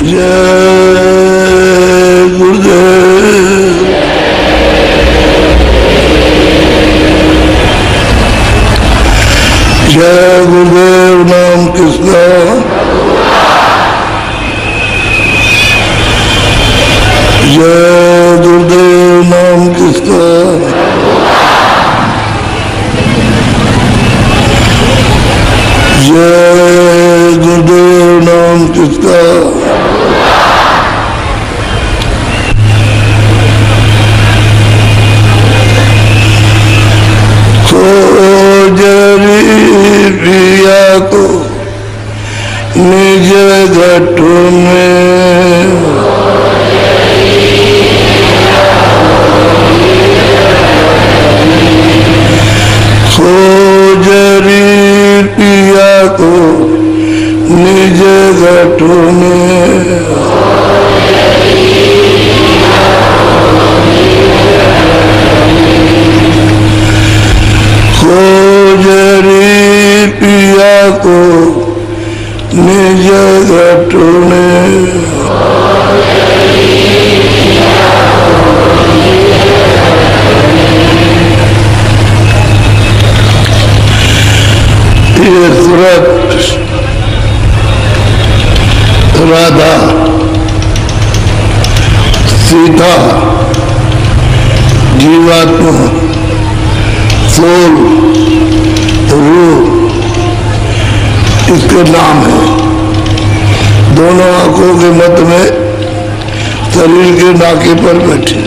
जय गुरुदेव। जय गुरुदेव नाम किसका? जय गुरुदेव नाम किसका? जय गुरुदेव नाम किसका? खोजरी प्रिया को निज घट में, खोजरी पिया को निज घट में, खोजरी पिया को निज घट में, ये सूरत राधा सीता जीवात्मा सोल रूह इसके नाम है। दोनों आंखों के मध्य में शरीर के नाके पर बैठी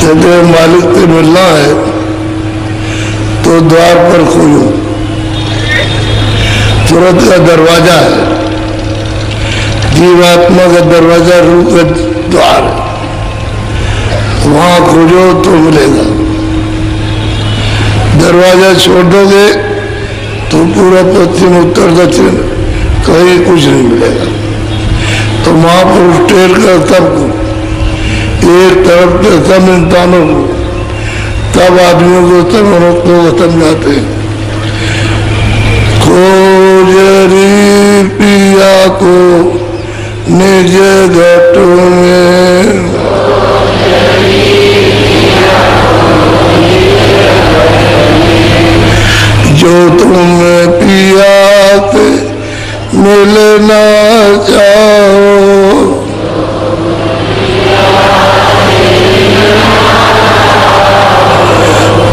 कहते मालिक से मिलना है तो द्वार पर खोलो। सूरत का दरवाजा है, जीवात्मा का दरवाजा रूह का द्वार है, वहां खोजो तो मिलेगा। दरवाजा छोड़ दोगे तो पूरा पश्चिम उत्तर दक्षिण कहीं कुछ नहीं मिलेगा। तो महापुरुष टेर कर सबको एक तरफ से सब इंसानों को, तब आदमियों को सब मनुष्यों को समझाते हैं। खोजरी पिया को निज घट में, जो तुम पिया से मिलना चाहो,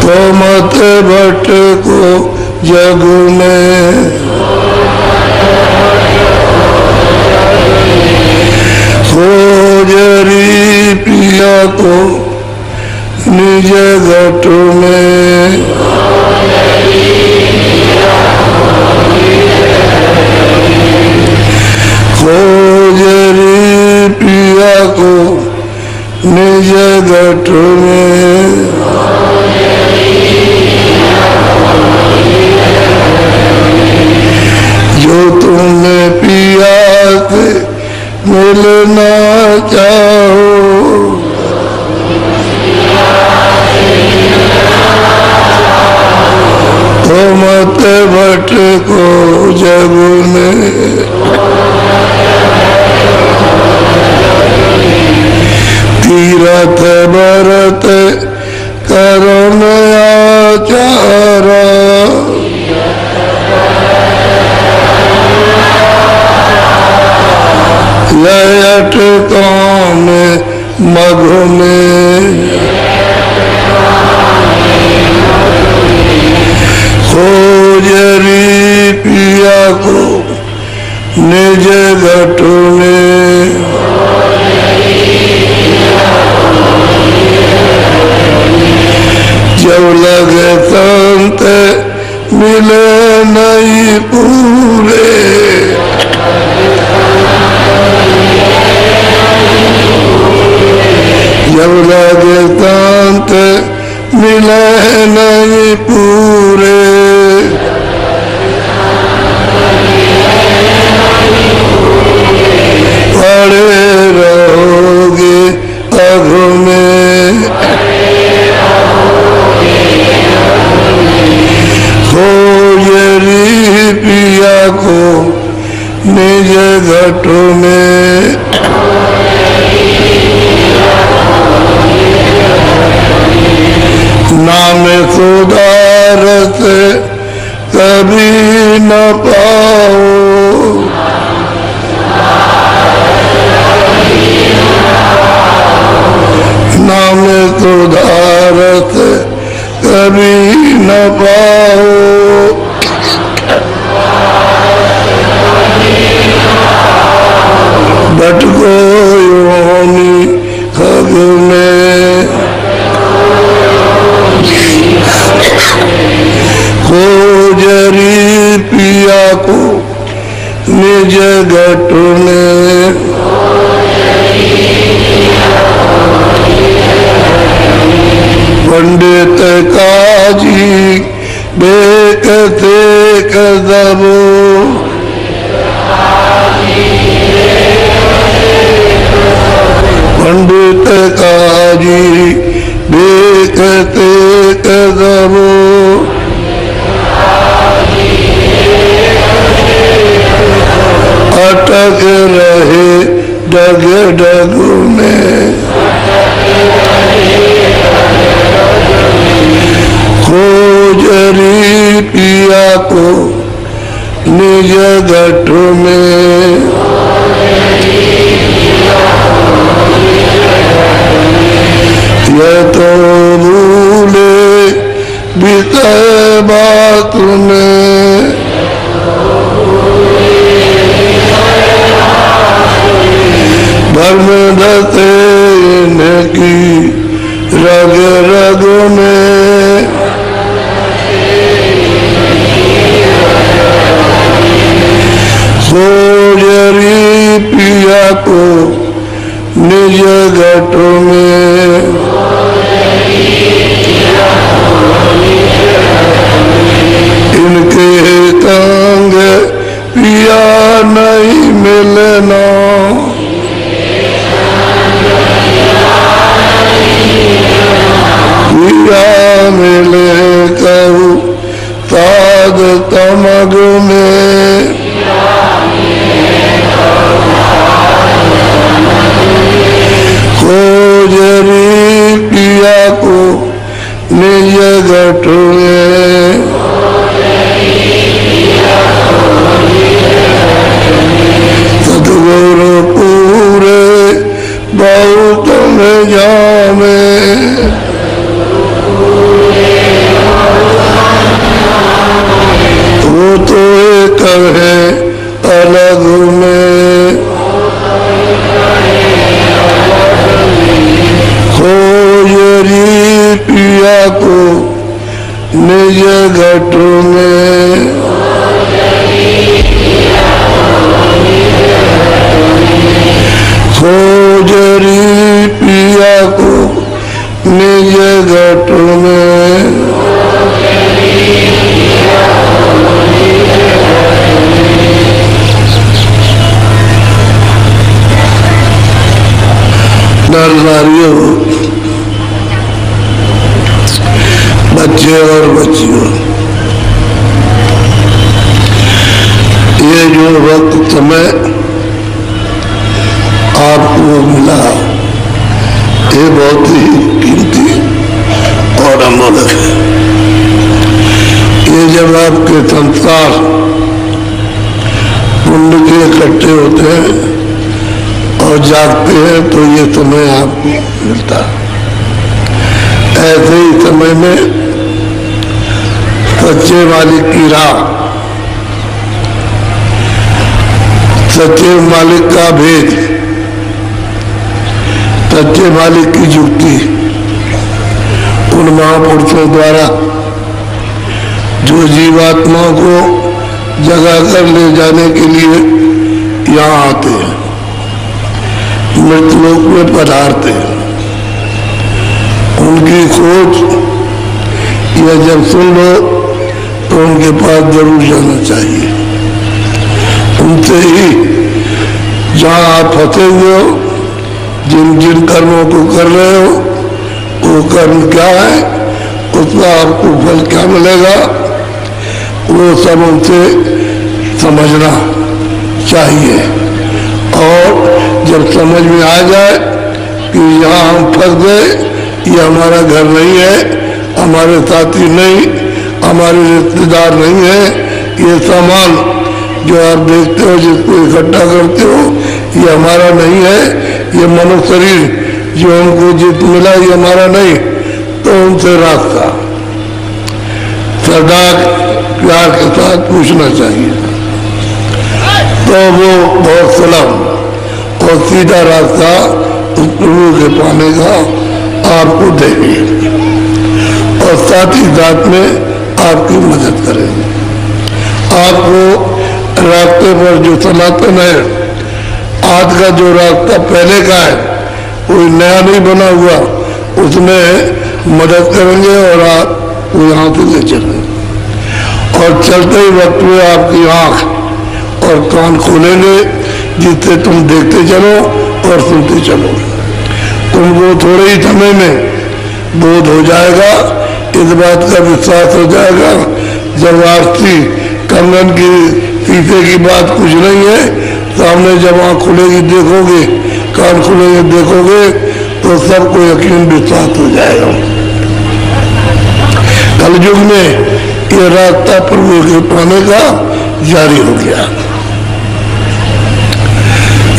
तो मत भटको जग में, खोजरी पिया को निज घट में, खोजरी पिया को निज घट में, जो तुमने पिया से मिलना चाहो, तो मत भटको जग में, तीरथ भरत करुण आचारा, लयट काम मघ में, खोजरी पिया को निज घट में, जब लगे संत मिले नहीं पूरे, जब लगे संत मिले नहीं पूरे, पड़े रहोगे अघ में, खोजरी पिया को कभी न पाओ, नाम सुधारत कभी न पाओ, भटको योनि खग में, खोजरी पिया को निज घट में, पंडित काजी देखते कदबो, पंडित काजी देखते कदबो, अटक रहे डग डग में, खोजरी पिया को निज घट में, यह तो भूले बीते बात में, धर्म धते इनकी रग रग में, खोजरी पिया को निज घट में, इनके संग पिया नहीं मिलना, पिया मिले कहूँ ताद तमग में, खोजरी पिया को निज घट में, सतगुरु पूरे बहुत में जामे, वो तो एक है अलग में, खोजरी पिया को निज घट में, खोजरी पिया को निज घट में, नर नारियों, बच्चे और बच्चियों, ये जो वक्त समय आपको मिला ये बहुत ही कीमती और अमूल्य है। ये जब आपके संस्कार पुण्य के इकट्ठे होते हैं और जागते हैं तो ये समय आपको मिलता है। ऐसे ही समय में सच्चे मालिक की राह, सच्चे मालिक का भेद, सच्चे मालिक की युक्ति उन महापुरुषों द्वारा जो जीवात्मा को जगा कर ले जाने के लिए यहाँ आते हैं, मृत्यु लोक में पधारते हैं, उनकी खोज यह जब सुन लो तो उनके पास जरूर जाना चाहिए। उनसे ही जहाँ आप फंसे हुए हो, जिन जिन कर्मों को कर रहे हो वो कर्म क्या है, उसका आपको फल क्या मिलेगा, वो सब उनसे समझना चाहिए। और जब समझ में आ जाए कि यहाँ हम फंस गए, ये हमारा घर नहीं है, हमारे साथी नहीं, हमारे रिश्तेदार नहीं है। ये सामान जो आप देखते हो, जिसको इकट्ठा करते हो, ये हमारा नहीं है। ये मनुष्य शरीर जो हमको जित मिला, ये हमारा नहीं। तो उनसे रास्ता सदा प्यार के साथ पूछना चाहिए, तो वो बहुत सलाम और सीधा रास्ता उस प्रभु के पाने का आपको देंगे और साथ ही साथ में आपकी मदद करेंगे। आपको रास्ते पर जो सनातन है, आज का जो रास्ता पहले का है, कोई नया नहीं बना हुआ, उसमें मदद करेंगे और आपको यहाँ से ले चलेंगे। और चलते ही वक्त में आपकी आँख और कान खोलेंगे, जिससे तुम देखते चलो और सुनते चलो। तुमको थोड़े ही समय में बोध हो जाएगा, इस बात का विश्वास हो जाएगा। जब आरती कंगन की शीशे की बात कुछ नहीं है, सामने जब आँख खुलेगी देखोगे, कान खुलेंगे देखोगे, तो सबको यकीन विश्वास हो जाएगा। कलयुग में ये रास्ता प्रभु के पाने का जारी हो गया।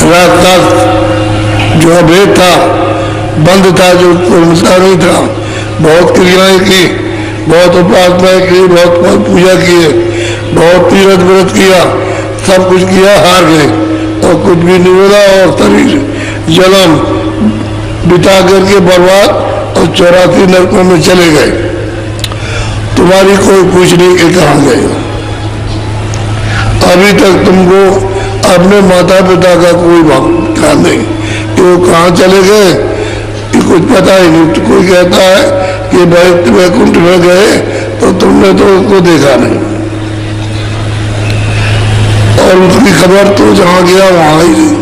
रास्ता जो अभेद था, बंद था, जो मिलता नहीं था, बहुत क्रियाएं की, बहुत उपासनाएं की, बहुत पूजा किए, बहुत तीर्थ व्रत किया, सब कुछ किया, हार गए और कुछ भी नहीं मिला और शरीर जन्म बिता करके बर्बाद और 84 नरकों में चले गए। तुम्हारी कोई पूछ नहीं कि कहाँ गए। अभी तक तुमको अपने माता पिता का कोई ख्याल नहीं कि वो कहाँ चले गए, ये कुछ पता ही नहीं। तो कोई कहता है कि वैकुंठ में गए, तो तुमने तो उसको देखा नहीं और उसकी खबर तो जहाँ गया वहाँ ही नहीं।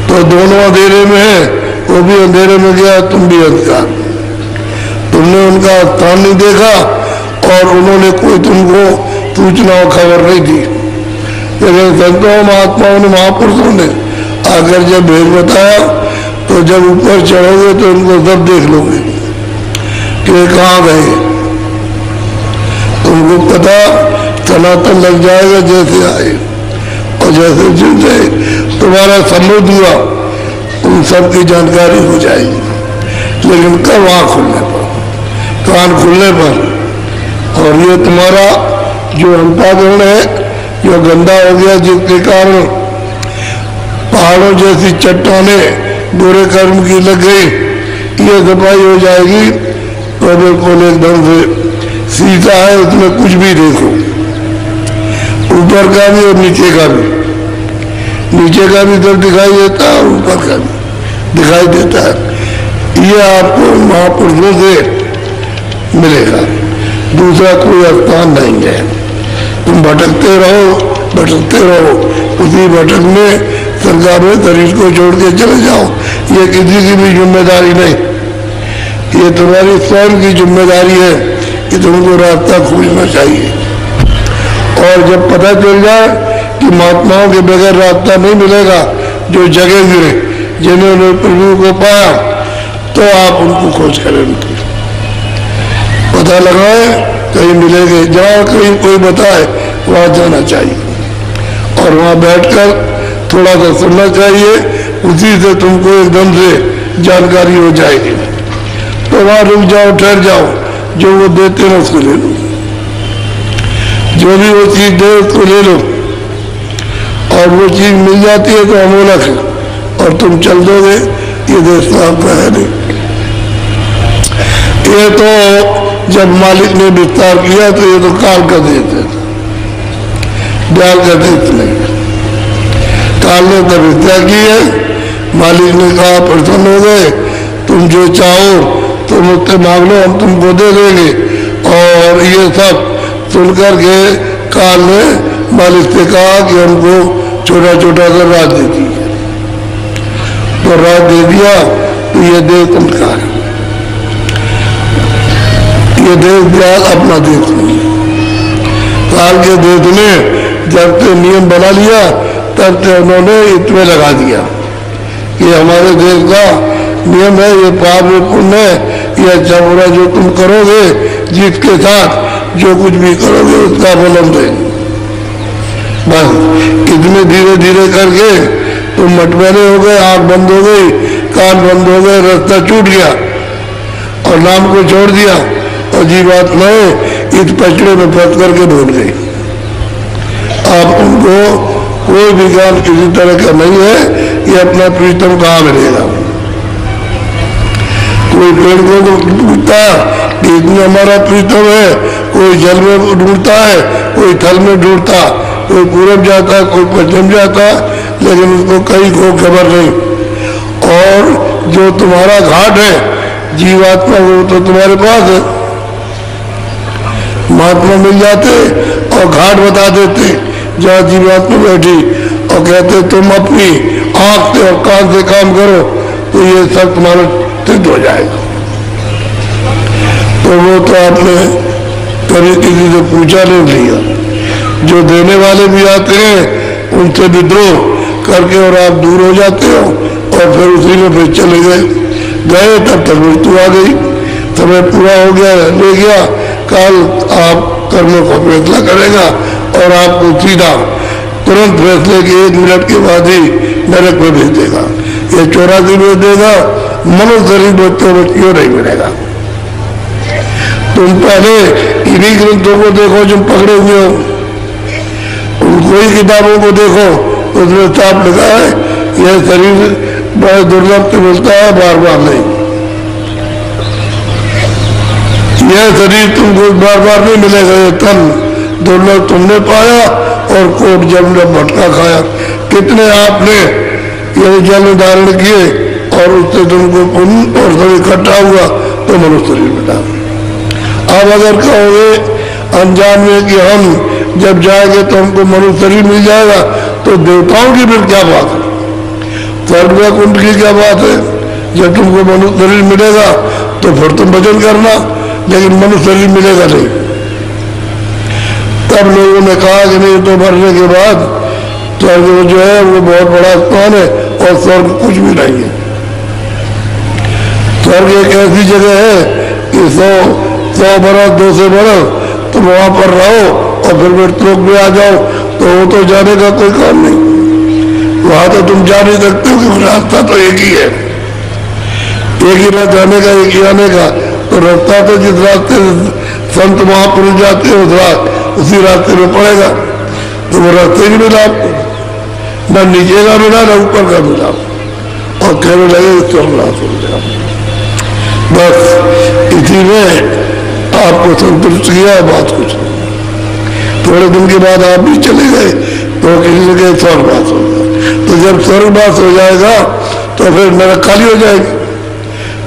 तो दोनों अंधेरे में है, वो भी अंधेरे में गया, तुम भी अंधकार। तुमने उनका स्थान नहीं देखा और उन्होंने कोई तुमको सूचना और खबर नहीं दी। लेकिन संतों, महात्माओं ने, महापुरुषों ने आकर जब भेद बताया, तो जब ऊपर चढ़ोगे तो उनको सब देख लोगे कि कहाँ गए। तुमको पता सनातन लग जाएगा जैसे आए, और जैसे जिनसे तुम्हारा संबंध हुआ उन सब की जानकारी हो जाएगी। लेकिन कब आँख खुलने पर, कान खुलने पर। और ये तुम्हारा जो अंतःकरण है, जो गंदा हो गया, जिसके कारण पहाड़ों जैसी चट्टानें बुरे कर्म की लग गई, ये सफाई हो जाएगी। तो बिल्कुल एकदम से सीधा है, उसमें कुछ भी देखो, ऊपर का भी और नीचे का भी। नीचे का भी सब दिखाई देता है और ऊपर का भी दिखाई देता है। ये आपको महापुरुषों से मिलेगा, दूसरा कोई स्थान नहीं है। तुम भटकते रहो, उसी भटक में सरकार में शरीर को छोड़ के चले जाओ। ये किसी की भी जिम्मेदारी नहीं, ये तुम्हारी स्वयं की जिम्मेदारी है कि तुमको रास्ता खोजना चाहिए। और जब पता चल जाए कि महात्माओं के बगैर रास्ता नहीं मिलेगा, जो जगह गिरे, जिन्होंने प्रभु को पाया, तो आप उनको खोज करें, उनकी पता लगाए, कहीं मिलेंगे। जहाँ कहीं कोई बताए वहाँ जाना चाहिए और वहाँ बैठकर थोड़ा सा सुनना चाहिए, उसी से तुमको एकदम से जानकारी हो जाएगी। तो वहाँ रुक जाओ, ठहर जाओ, जो वो देते हैं उसको ले लो, जो भी वो चीज दे उसको ले लो। और वो चीज मिल जाती है तो अमोलक है, और तुम चल दोगे। ये देश आपका है नहीं। ये तो जब मालिक ने विस्तार किया तो ये तो काल का देश है, दयाल का देश नहीं। काल ने तब हत्या की है, मालिक ने कहा प्रसन्न हो गए, तुम जो चाहो तुम मुझसे मांग लो, हम तुमको दे देंगे। और ये सब सुनकर के काल ने मालिक से कहा कि हमको छोटा छोटा सा राज दे दीजिए। तो राज दे दिया, तो ये देश उनका है। ये देश दयाल अपना देश नहीं। काल के देश ने जब से नियम बना लिया, तब से उन्होंने इसमें लगा दिया कि हमारे देश का नियम है, ये पाप पुण्य है, ये अच्छा बुरा जो तुम करोगे, जिसके साथ जो कुछ भी करोगे उसका फल हम देंगे। बस इतने धीरे धीरे करके तुम मटमैले हो गए, आंख बंद हो गई, कान बंद हो गए, रास्ता छूट गया और नाम को छोड़ दिया और जीवात्माएं इस पचड़े में फंस करके भूल गई। आप उनको कोई भी ज्ञान किसी तरह का नहीं है कि अपना प्रीतम कहाँ मिलेगा। कोई पेड़ को ढूंढता कि इतना हमारा प्रीतम है, कोई जल में ढूंढता है, कोई थल में ढूंढता, कोई पूरब जाता, कोई पश्चिम जाता, लेकिन उसको कहीं को खबर नहीं। और जो तुम्हारा घाट है जीवात्मा वो तो तुम्हारे पास है। महात्मा मिल जाते और घाट बता देते जहाँ जीवात्मा बैठी और कहते तुम अपनी आंख से और कान से काम करो तो ये सब तुम्हारा सिद्ध हो जाएगा। तो वो तो आपने कभी किसी से पूछा नहीं लिया। जो देने वाले भी आते हैं उनसे विद्रोह करके और आप दूर हो जाते हो और फिर उसी में फिर चले गए तब तक मृत्यु आ गई, समय पूरा हो गया, ले गया, काल आप कर्मों का फैसला करेगा और आपको सीधा तुरंत फैसले के 1 मिनट के बाद ही नरक में भेज देगा। ये 84 भेज देगा, मनुष्य शरीर बच्चों बच्चियों नहीं मिलेगा। तुम पहले इन्हीं ग्रंथों को देखो जो पकड़े हुए हो, उनको ही किताबों को देखो, उसमें साफ लिखा है यह शरीर बड़े दुर्लभ से मिलता है, बार बार नहीं। यह शरीर तुमको बार बार नहीं मिलेगा, ये तन दुर्लभ तुमने पाया और कोट जब ने भटका खाया। कितने आपने यह जल धारण किए और उससे तुमको पुण्य और सब इकट्ठा हुआ तो मनुष्य शरीर मिला। अब अगर कहोगे अनजान में कि हम जब जाएंगे तो हमको मनुष्य शरीर मिल जाएगा तो देवताओं की फिर क्या बात है, स्वर्ग में कुंड की क्या बात है। जब तुमको मनुष्य शरीर मिलेगा तो फिर तुम भजन करना, लेकिन मनुष्य शरीर मिलेगा नहीं। तब लोगों ने कहा कि नहीं तो मरने के बाद स्वर्ग जो है वो बहुत बड़ा स्थान है और स्वर्ग कुछ भी नहीं है। स्वर्ग एक ऐसी जगह है कि 100 बरस 200 बरस तुम वहां पर रहो और फिर मृत्यु में आ जाओ तो वो तो जाने का कोई काम नहीं। वहां तो तुम जा नहीं सकते हो क्योंकि रास्ता तो एक ही है, एक ही ना जाने का एक ही आने का। तो रास्ता तो जिस रास्ते संत महापुरुष जाते हैं उसी रास्ते में पड़ेगा। तो वो रास्ते ही मिला आपको, न नीचे का मिला न ऊपर का मिला और कहने लगे स्वर्गनाश हो गया। बस इसी में आपको संतुष्ट किया, बात कुछ नहीं। थोड़े दिन के बाद आप भी चले गए तो किसी जगह स्वर्गवास हो गया। तो जब स्वर्गवास हो जाएगा तो फिर नरक खाली हो जाएगी।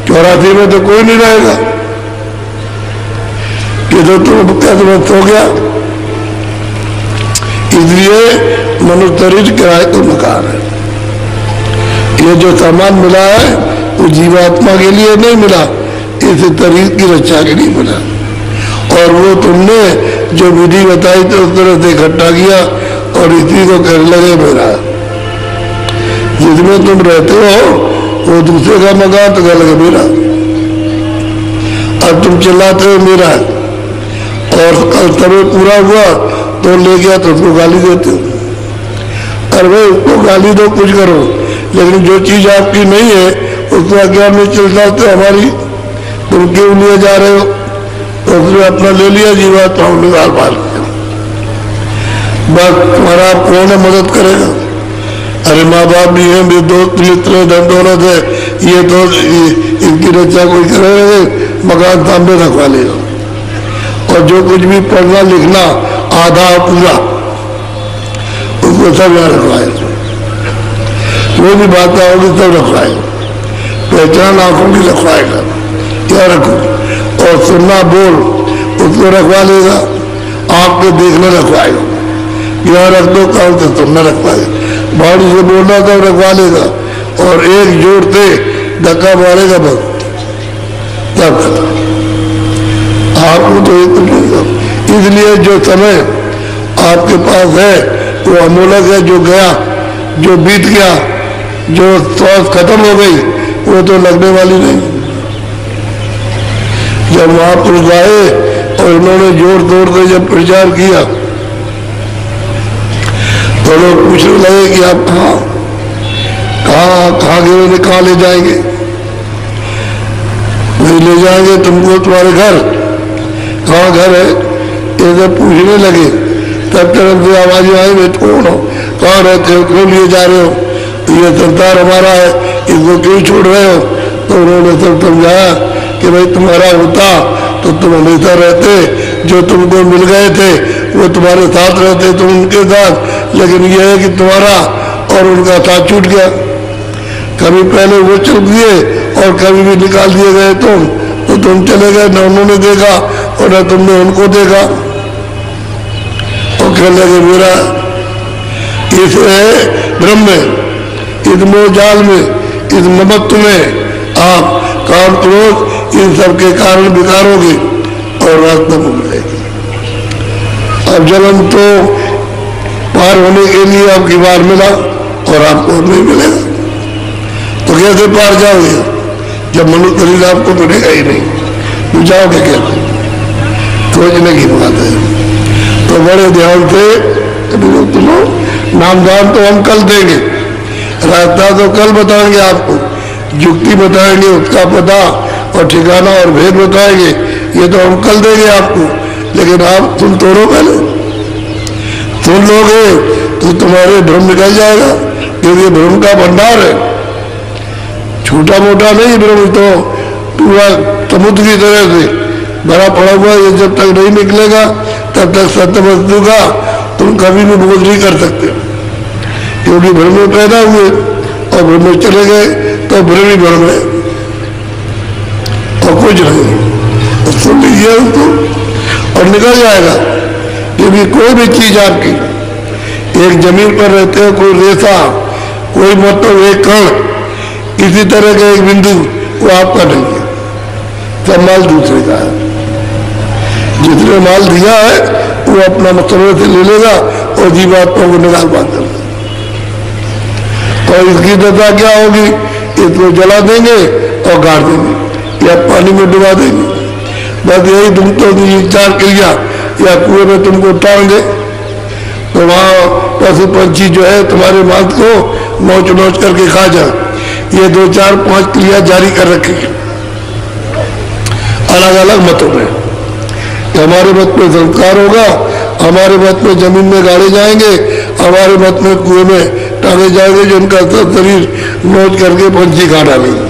84 में तो कोई नहीं रहेगा कि तो तुम कैसे हो गया। इसलिए मनुष्य शरीर किराए को मकान है। ये जो सामान मिला है वो जीवात्मा के लिए नहीं मिला, इस शरीर की रक्षा के लिए मिला। और वो तुमने जो विधि बताई तो उस तरह से इकट्ठा किया और इसी को करने लगे मेरा। जिसमें तुम रहते हो वो दूसरे का मकान तो कर लगे मेरा। अब तुम चिल्लाते हो मेरा और समय पूरा हुआ तो ले गया तो उसको गाली देते हो। अरे भाई उसको गाली दो, कुछ करो, लेकिन जो चीज आपकी नहीं है उसको अज्ञान में चल जाते हमारी, तुम क्यों लिए जा रहे हो। तो उसने अपना ले लिया जीवात्मा निकाल पाल किया। बस तुम्हारा कौन मदद करेगा। अरे माँ बाप भी है, मेरे दोस्त मित्र है, धन दौलत है, ये तो इनकी रक्षा कोई करेगा, मकान सामने रखवा लेगा। और जो कुछ भी पढ़ना लिखना आधा पूरा उसको सब यहाँ रखवाएगा। जो भी बातें होगी सब रखवाएगा। पहचान आंखों की रखवाएगा, क्या रखो। और सुनना बोल उसको रखवा लेगा, आंख को देखना रखवाएगा, यहाँ रख दो काम से सुनना रखवाएगा। बाड़ी से बोलना सब रखवा लेगा और एक जोर से धक्का मारेगा बस तब आपको तो एक मिलेगा। इसलिए जो समय आपके पास है वो अमूलक है। जो गया, जो बीत गया, जो श्वास खत्म हो गई वो तो लगने वाली नहीं। जब महापुरुष आए और इन्होंने जोर तोड़ से जब प्रचार किया तो लोग पूछने लगे कि आप कहाँ गए, कहाँ ले जाएंगे? नहीं ले जाएंगे तुमको तुम्हारे घर। कहाँ घर है? ये जब पूछने लगे तब तरफ से आवाज आई, मैं कौन हो, कहाँ रहते हो, क्यों लिए जा रहे हो? तो ये सरदार हमारा है, इसको क्यों छोड़ रहे हो? तो उन्होंने सब समझाया कि भाई तुम्हारा होता तो तुम हमेशा रहते, जो तुमको मिल गए थे वो तुम्हारे साथ रहते, तुम उनके साथ, लेकिन यह है कि तुम्हारा और उनका साथ छूट गया। कभी पहले वो चल दिए और कभी भी निकाल दिए गए तो तुम चले गए, न उन्होंने देखा और न तुमने उनको देखा। और कहने लगे मेरा इस भ्रम में, इस मोहजाल में, इस ममत्व में आप काम क्रोध इन सबके कारण बिगाड़ोगे और रास्ता पकड़ेगी। अब जन्म तो पार होने के लिए आपकी बार मिला और आपको नहीं मिलेगा, तो कैसे पार जाओगे जब मनुष्य शरीर आपको मिलेगा ही नहीं, तो जाओगे कैसे? सोचने की बात है। तो बड़े ध्यान से सुनो, नामदान तो हम कल देंगे, रास्ता तो कल बताएंगे आपको, युक्ति बताएंगे, उसका पता और ठिकाना और भेद बताएंगे, ये तो हम कल देंगे आपको। लेकिन आप तुम तोड़ो, पहले सुन लोगे तो तुम्हारे भ्रम निकल जाएगा, क्योंकि भ्रम का भंडार है, छोटा मोटा नहीं भ्रम, तो पूरा समुद्र की तरह से भरा पड़ा हुआ। ये जब तक नहीं निकलेगा तब तक सत्य वस्तु का तुम कभी भी बोध नहीं कर सकते, क्योंकि भ्रम में पैदा हुए और भ्रम में चले गए तो भ्रम ही भ्रम है और कुछ नहीं। तो सुन लीजिए उसको और निकल जाएगा। क्योंकि कोई भी चीज आपकी, एक जमीन पर रहते हो, कोई रेसा, कोई मतलब एक कण, किसी तरह का एक बिंदु, वो आपका नहीं है, सब माल दूसरे का है। जिसने माल दिया है वो अपना मतलब से ले लेगा और जीवात्मा को निकाल बात कर देगा। और इसकी दशा क्या होगी? इसको जला देंगे और गाड़ देंगे या पानी में डुबा देंगे। बस यही तुम तो चार क्रिया, या कुएं में तुमको टांग दे तो वहाँ पशु पंछी जो है तुम्हारे मांस को नोच नोच करके खा जाए। ये 2 4 5 क्रिया जारी कर रखी है अलग अलग मतों में। हमारे मत में संस्कार होगा, हमारे मत में जमीन में गाड़े जाएंगे, हमारे मत में कुएं में टांगे जाएंगे, जिनका सब शरीर नोच करके पंछी खा डालेंगे।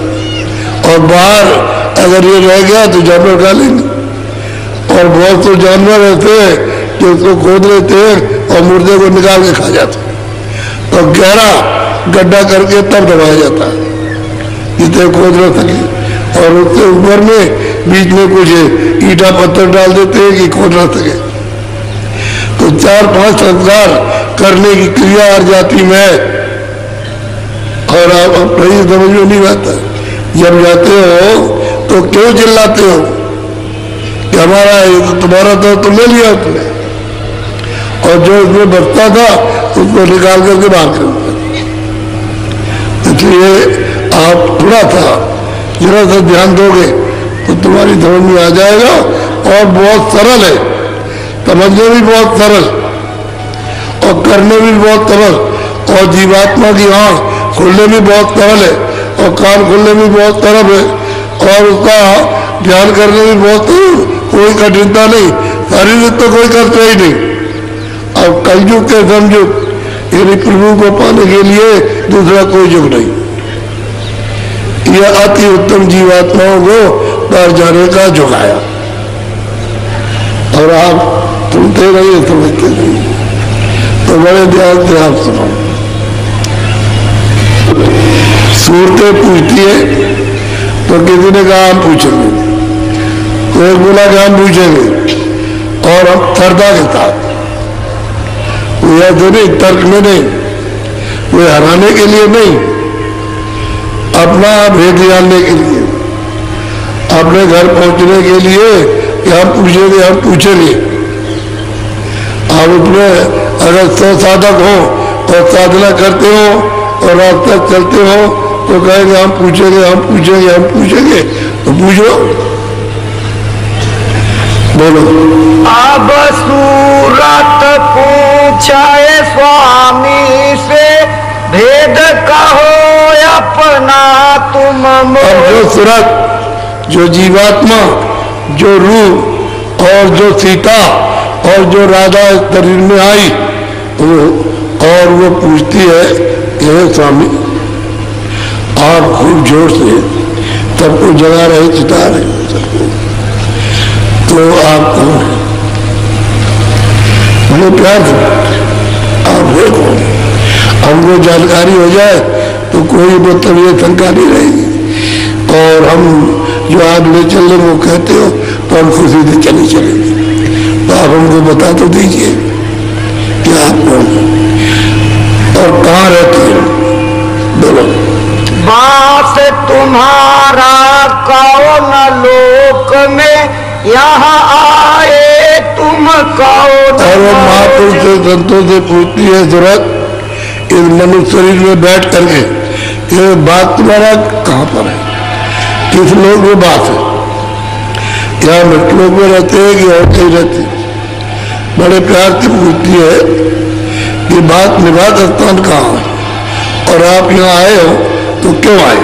और बाहर अगर ये रह गया तो जानवर खा लेंगे। और बहुत से जानवर ऐसे हैं कि उसको खोद लेते हैं और मुर्दे को निकाल के खा जाते हैं। तो गहरा गड्ढा करके तब दबाया जाता है जिसे खोद न सके, और उससे ऊपर में बीच में कुछ ईटा पत्थर डाल देते हैं कि खोद न सके। तो 4 5 संस्कार करने की क्रिया हर जाति में है। और आप नहीं समझ में नहीं आता, जब जाते हो तो क्यों चिल्लाते हो कि हमारा है तो तुम्हारा तो तुम ले लिया उसने, और जो उसमें बचता था उसको निकाल करके बाहर कर दिया। इसलिए आप थोड़ा सा जरा सा ध्यान दोगे तो तुम्हारी समझ में आ जाएगा। और बहुत सरल है, समझने भी बहुत सरल और करने भी बहुत सरल, और जीवात्मा की आँख खुलने भी बहुत सरल है और कान खुलने भी बहुत सरल है, और उसका ध्यान करने में बहुत कोई कठिनता नहीं, शारीरिक तो कोई कष्ट ही नहीं। अब कलयुग के समयुग यानी प्रभु को पाने के लिए दूसरा कोई युग नहीं। यह अति उत्तम जीवात्माओं को पार जाने का युग आया, और आप सुनते नहीं, समझते नहीं, तो बड़े ध्यान से आप सुनो। सूरतें पूछती है तो किसी ने कहा हम पूछेंगे, तो एक बोला कि हम पूछेंगे, और हम श्रद्धा के साथ, वो ऐसे नहीं तर्क में नहीं, वो हराने के लिए नहीं, अपना भेद जानने के लिए, अपने घर पहुंचने के लिए कि हम पूछेंगे। आप उसमें अगर 100 साधक हो और साधना करते हो और रास्ता चलते हो तो कहेंगे हम पूछेंगे, हम पूछेंगे, हम पूछेंगे, तो पूछो। बोलो। अब सूरत पूछे स्वामी से, भेद कहो अपना तुम मोर। अब जो सूरत, जो जीवात्मा, जो रूप और जो सीता और जो राधा शरीर में आई वो पूछती है कि स्वामी आप खूब जोर से सबको जगा रहे, चिता रहे सबको, तो आप कौन है? मुझे प्यार से आप वो कौन? हमको जानकारी हो जाए तो कोई मतलब ये शंका नहीं रहेगी, और हम जो आप ले चल रहे वो कहते हो तो हम खुशी से चले चलेंगे। तो आप हमको बता तो दीजिए कि आप कौन और कहाँ रहते हैं? बोलो। बास तुम्हारा कौन लोक में, यहाँ आए तुम कौन। और वो महापुरुष से संतों से पूछती है सूरत इस मनुष्य शरीर में बैठ करके, ये बात तुम्हारा कहाँ पर है, किस लोग में बात है? यहाँ मृतलोक में रहते हैं कि और कहीं रहते हैं? बड़े प्यार से पूछती है कि बात निवास स्थान कहाँ है और आप यहाँ आए हो तो क्यों आए?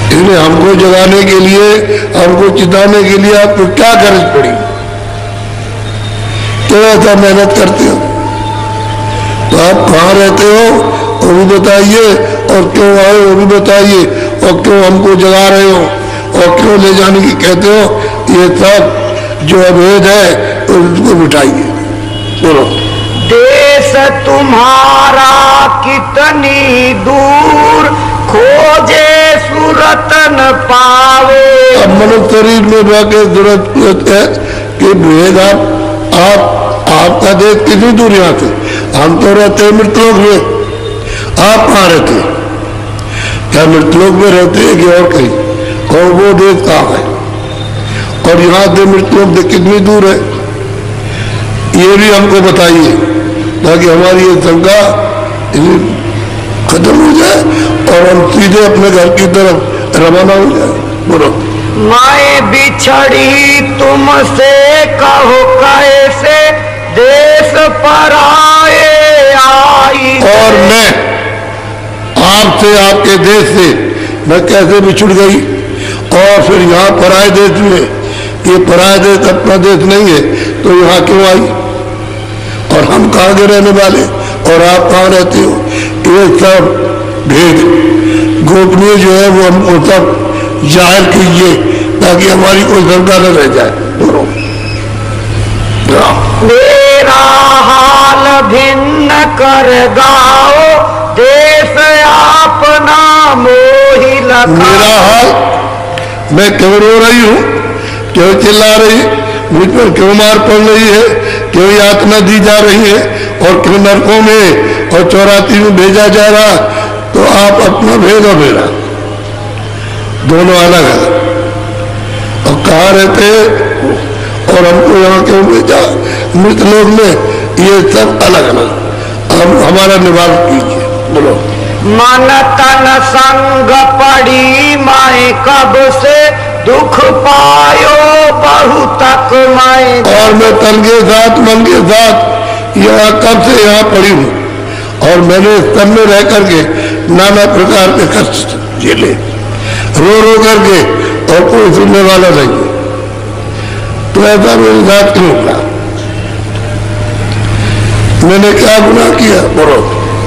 इसलिए हमको जगाने के लिए, हमको चिताने के लिए आपको क्या गरज पड़ी? क्यों ऐसा मेहनत करते हो? तो आप कहाँ रहते हो वो भी बताइए, और क्यों आए वो भी बताइए, और क्यों हमको जगा रहे हो और क्यों ले जाने की कहते हो? ये सब जो अभेद है उसको मिटाइए। बोलो। देश तुम्हारा कितनी दूर, खोजे सूरत न पावे। अब मनुष्य शरीर में जाके जरूरत है कि भेद आपका देश कितनी दूर यहाँ से? हम तो रहते हैं मृतलोक में, आप कहाँ रहते हैं? क्या मृतलोक में रहते हैं कि और कहीं? और वो देश कहाँ है? और यहाँ से मृतलोक कितनी दूर है ये भी हमको बताइए, ताकि हमारी ये शंका खत्म हो जाए और हम सीधे अपने घर की तरफ रवाना हो जाए। बोलो। मैं बिछड़ी तुमसे कहो कैसे, देश पर आए आई। और मैं आपसे, आपके देश से मैं कैसे बिछुड़ गई, और फिर यहाँ पराये देश में, ये पराया देश अपना देश नहीं है तो यहाँ क्यों आई? और हम कहाँ के रहने वाले और आप कहाँ रहते हो? ये सब भेद गोपनीय जो है वो हमको सब जाहिर कीजिए, ताकि हमारी कोई शंका न रह जाए। मेरा हाल भिन्न कर गाओ, देश अपना मोहि लगा। मेरा हाल, मैं क्यों रो रही हूँ, क्यों चिल्ला रही, मुझ पर क्यों मार पड़ रही है, क्यों यातना दी जा रही है, और क्यों नरकों में और 84 में भेजा जा रहा? तो आप अपना भेद और मेरा दोनों अलग है, और कहाँ रहते हैं और हमको यहाँ क्यों भेजा मृत लोक में, ये सब अलग अलग। हम हमारा निवारण कीजिए। बोलो। मन तन संग पड़ी मैं कब से, दुख पायो बहुत तक मैं। और मैं तन के साथ मन के साथ यहाँ कब से यहाँ पड़ी हूँ, और मैंने तन में रह करके नाना प्रकार के कष्ट झेले, रो रो करके, और कोई सुनने वाला नहीं। तो ऐसा मेरे साथ क्यों हुआ? मैंने क्या गुनाह किया? बोलो।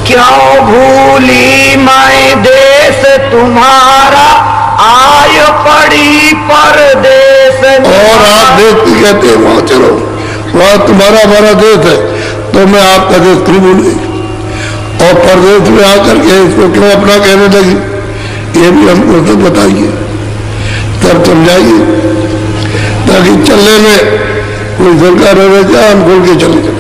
क्यों भूली मैं देश तुम्हारा, आय पड़ी परदेश। और आप देश की कहते हैं वहां चलो, वहां तुम्हारा हमारा देश है, तो मैं आपका देश क्यों भूल गई? और परदेश में आकर के इसको क्यों अपना कहने लगी? ये भी हमको सब बताइए, सब समझाइए, ताकि चलने में कोई सरकार रह जाए, हम खोल के चले जाए।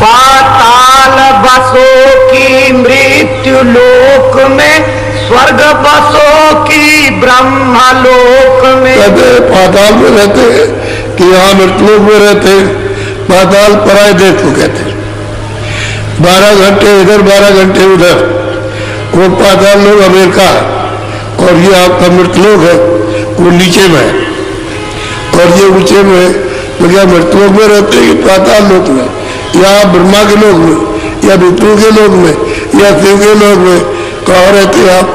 पाताल बसो की मृत्यु लोक में, स्वर्ग बसो की ब्रह्म लोक में। कहते पाताल में रहते हैं कि यहाँ मृतलोक में रहते हैं? पाताल पराये देश को कहते हैं। 12 घंटे इधर 12 घंटे उधर, वो पाताल लोग अमेरिका, और ये आपका मृतलोक है, वो नीचे में है, और ये ऊंचे में है। तो क्या मृतलोक में रहते हैं कि पाताल लोक में, या ब्रह्मा के लोक में, या विष्णु के लोक में, या शिव के लोक में, कहाँ रहते हैं आप?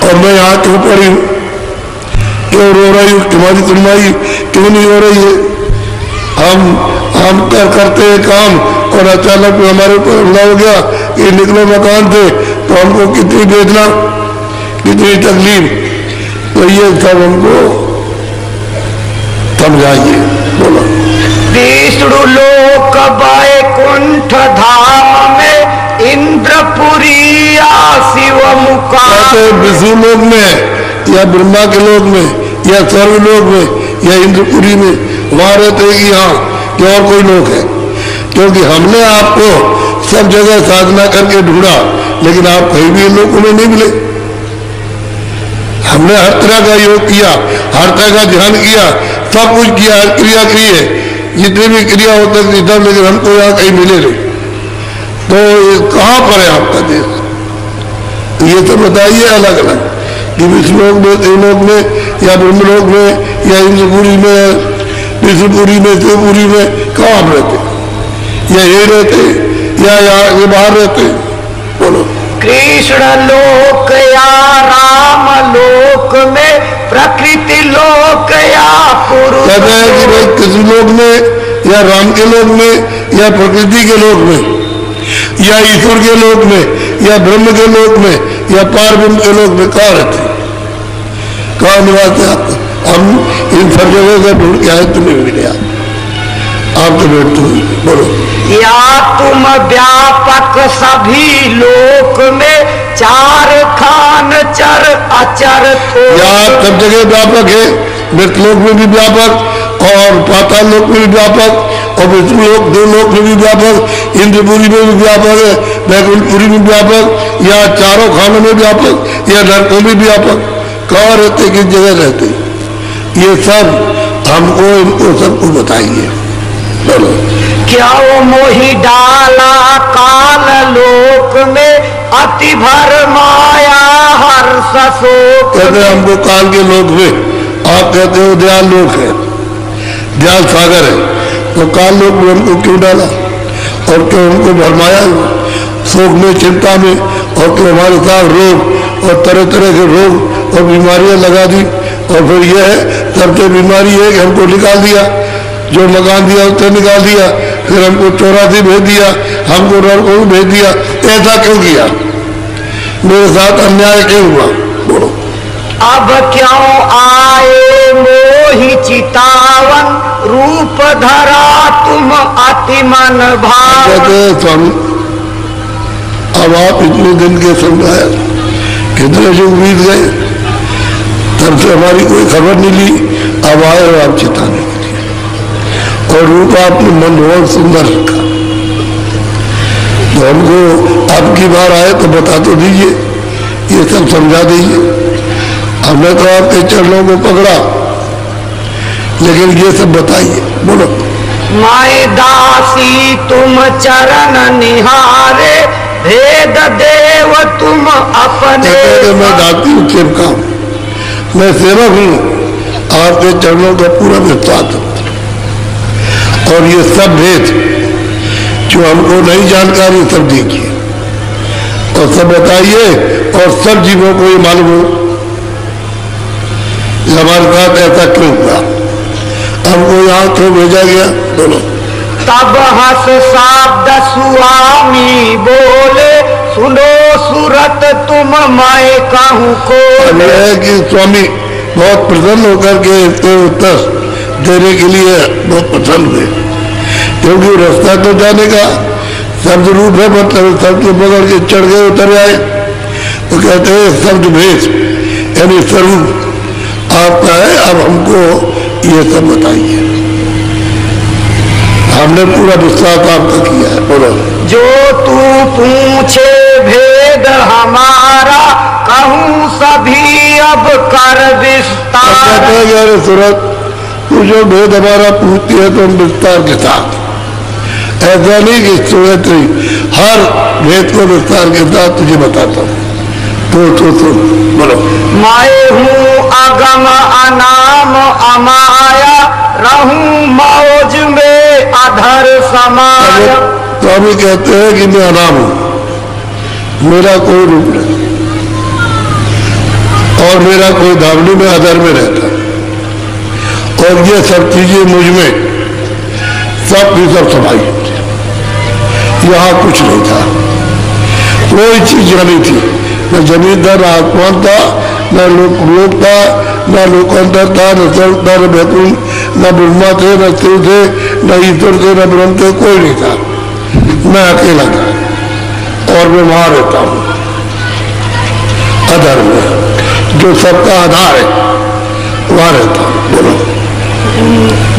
और मैं यहाँ क्यों पड़ी हूँ? क्यों रो रही हूँ? तुम्हारी सुनवाई क्यों नहीं हो रही है? हम करते हैं काम और अचानक हमारे ऊपर हमला हो गया कि निकलो मकान से, तो हमको कितनी वेदना, कितनी तकलीफ। तो ये सब हमको समझाइए। बोलो। विष्णु लोक वैकुंठ धाम में इंद्रपुरी या शिव मुकाम। विष्णु लोक में या ब्रह्मा के लोक में या स्वर्ग लोक में या इंद्रपुरी में, वहां रहते हैं कि यहाँ कि और कोई लोक है? क्योंकि हमने आपको सब जगह साधना करके ढूंढा, लेकिन आप कहीं भी इन लोगों में नहीं मिले। हमने हर तरह का योग किया, हर तरह का ध्यान किया, सब कुछ किया, हर क्रिया की है, जितनी भी क्रिया हो सकती थी, लेकिन हमको यहाँ कहीं मिले नहीं। तो कहाँ पर है आपका देश? ये तो बताइए अलग अलग कि विष्णुलोक में, त्रिलोक में या ब्रह्मलोक में या इंद्रपुरी में, विष्णुपुरी में, शिवपुरी में, कहाँ आप रहते? या ये रहते या ये बाहर रहते? बोलो। कृष्ण लोक या राम लोक में, प्रकृति लोक या पुरुष। कहते हैं कि भाई कृष्ण लोक में या राम के लोक में या प्रकृति के लोक में या ईश्वर के लोक में या ब्रह्म के लोक में या पार ब्रह्म के लोक में कहाँ रहते? कहाँ निवास आप? हम इन सब जगह से ढूंढ के आए, तुम्हें मिले आप तो बैठते हो। बोलो। या तुम व्यापक सभी लोक में, चार खान चर अचर थो। या सब जगह व्यापक है, मृतलोक में भी व्यापक और पाताल लोक में भी व्यापक और विष्णु लोक, दो लोक में भी व्यापक, इंद्रपुरी में भी व्यापक है, वैकुंठपुरी में व्यापक, या चारों खानों में व्यापक, या नरकों में व्यापक। कहाँ रहते, किस जगह रहते? ये सब हमको, इनको सबको बताइए। चलो। क्या वो मोहि डाला काल लोक में, अति भर माया हर्ष शोक। कहते हैं हमको काल के लोक में, आप कहते हो दयाल लोक है, दयाल सागर है, तो काल लोक में हमको क्यों डाला और क्यों हमको भरमाया शोक में, चिंता में, और क्यों हमारे साथ रोग और तरह तरह के रोग और बीमारियां लगा दी। और फिर यह है सबसे बीमारी है कि हमको निकाल दिया, जो मकान दिया उससे निकाल दिया, फिर हमको 84 भेज दिया, हमको नरकों भेज दिया। ऐसा क्यों किया? मेरे साथ अन्याय क्यों हुआ? बोलो। अब क्यों आए मोहि चितावन, रूप धरा तुम अति मन भाव। कहते हैं स्वामी, अब आप इतने दिन के समझाया, कितने युग बीत गए, तब से हमारी कोई खबर नहीं ली, अब आए हो आप चिताने के लिए, और रूप आपने मन बहुत सुंदर रखा। तो हमको अब की बार आए तो बता तो दीजिए, ये सब समझा दीजिए। हमने तो आपके चरणों को पकड़ा, लेकिन ये सब बताइए। बोलो। मैं दासी तुम चरण निहारे, भेद देव तुम अपने। मैं दाती हूँ, सेवका हूँ, मैं सेवक हूँ, आपके चरणों का पूरा विश्वास। और ये सब भेद जो हमको नहीं जानकारी, सब देखिए और सब बताइए, और सब जीवों को ये मालूम हो हमारे साथ ऐसा क्यों हुआ, हमको यहाँ क्यों भेजा गया। बोलो। तब हस शब्द स्वामी बोले, सुनो सूरत तुम मैं कहूँ को। कि स्वामी बहुत प्रसन्न होकर के इसको उत्तर देने के लिए बहुत प्रसन्न हुए, क्योंकि रास्ता तो जाने का शब्द रूप है, मतलब शब्द पकड़ के चढ़ गए, उतर आए। तो कहते हैं शब्द भेद यानी स्वरूप आपका है, अब हमको ये सब बताइए। हमने पूरा विश्वास आपका किया है। बोलो। जो तू पूछे भेद हमारा, कहूँ सभी अब कर विस्तार। अरे सूरत, तू जो भेद हमारा पूछती है तो हम विस्तार के साथ, ऐसा नहीं कि सूरत हर भेद को विस्तार के साथ तुझे बताता हूँ, तो बोलो। मैं हूँ अगम अनाम अमाया, रहूं मौज में अधर समाया। तो अभी कहते हैं कि मैं अनाम हूं, मेरा कोई रूप नहीं और मेरा कोई धावनी में अधर में रहता, और ये सब चीजें मुझ में सब की सब समाई होती। यहाँ कुछ नहीं था, कोई चीज नहीं थी, न जमींदार आसमान था, न लोक था, न लोकांतर था, न स्वर्ग था, न बैकुंठ, न ब्रह्मा थे, न शिव थे, न ईश्वर थे, न ब्रह्म थे, कोई नहीं था। मैं अकेला था और मैं वहां रहता हूं अधर में, जो सबका आधार है वहां रहता हूं। बोलो।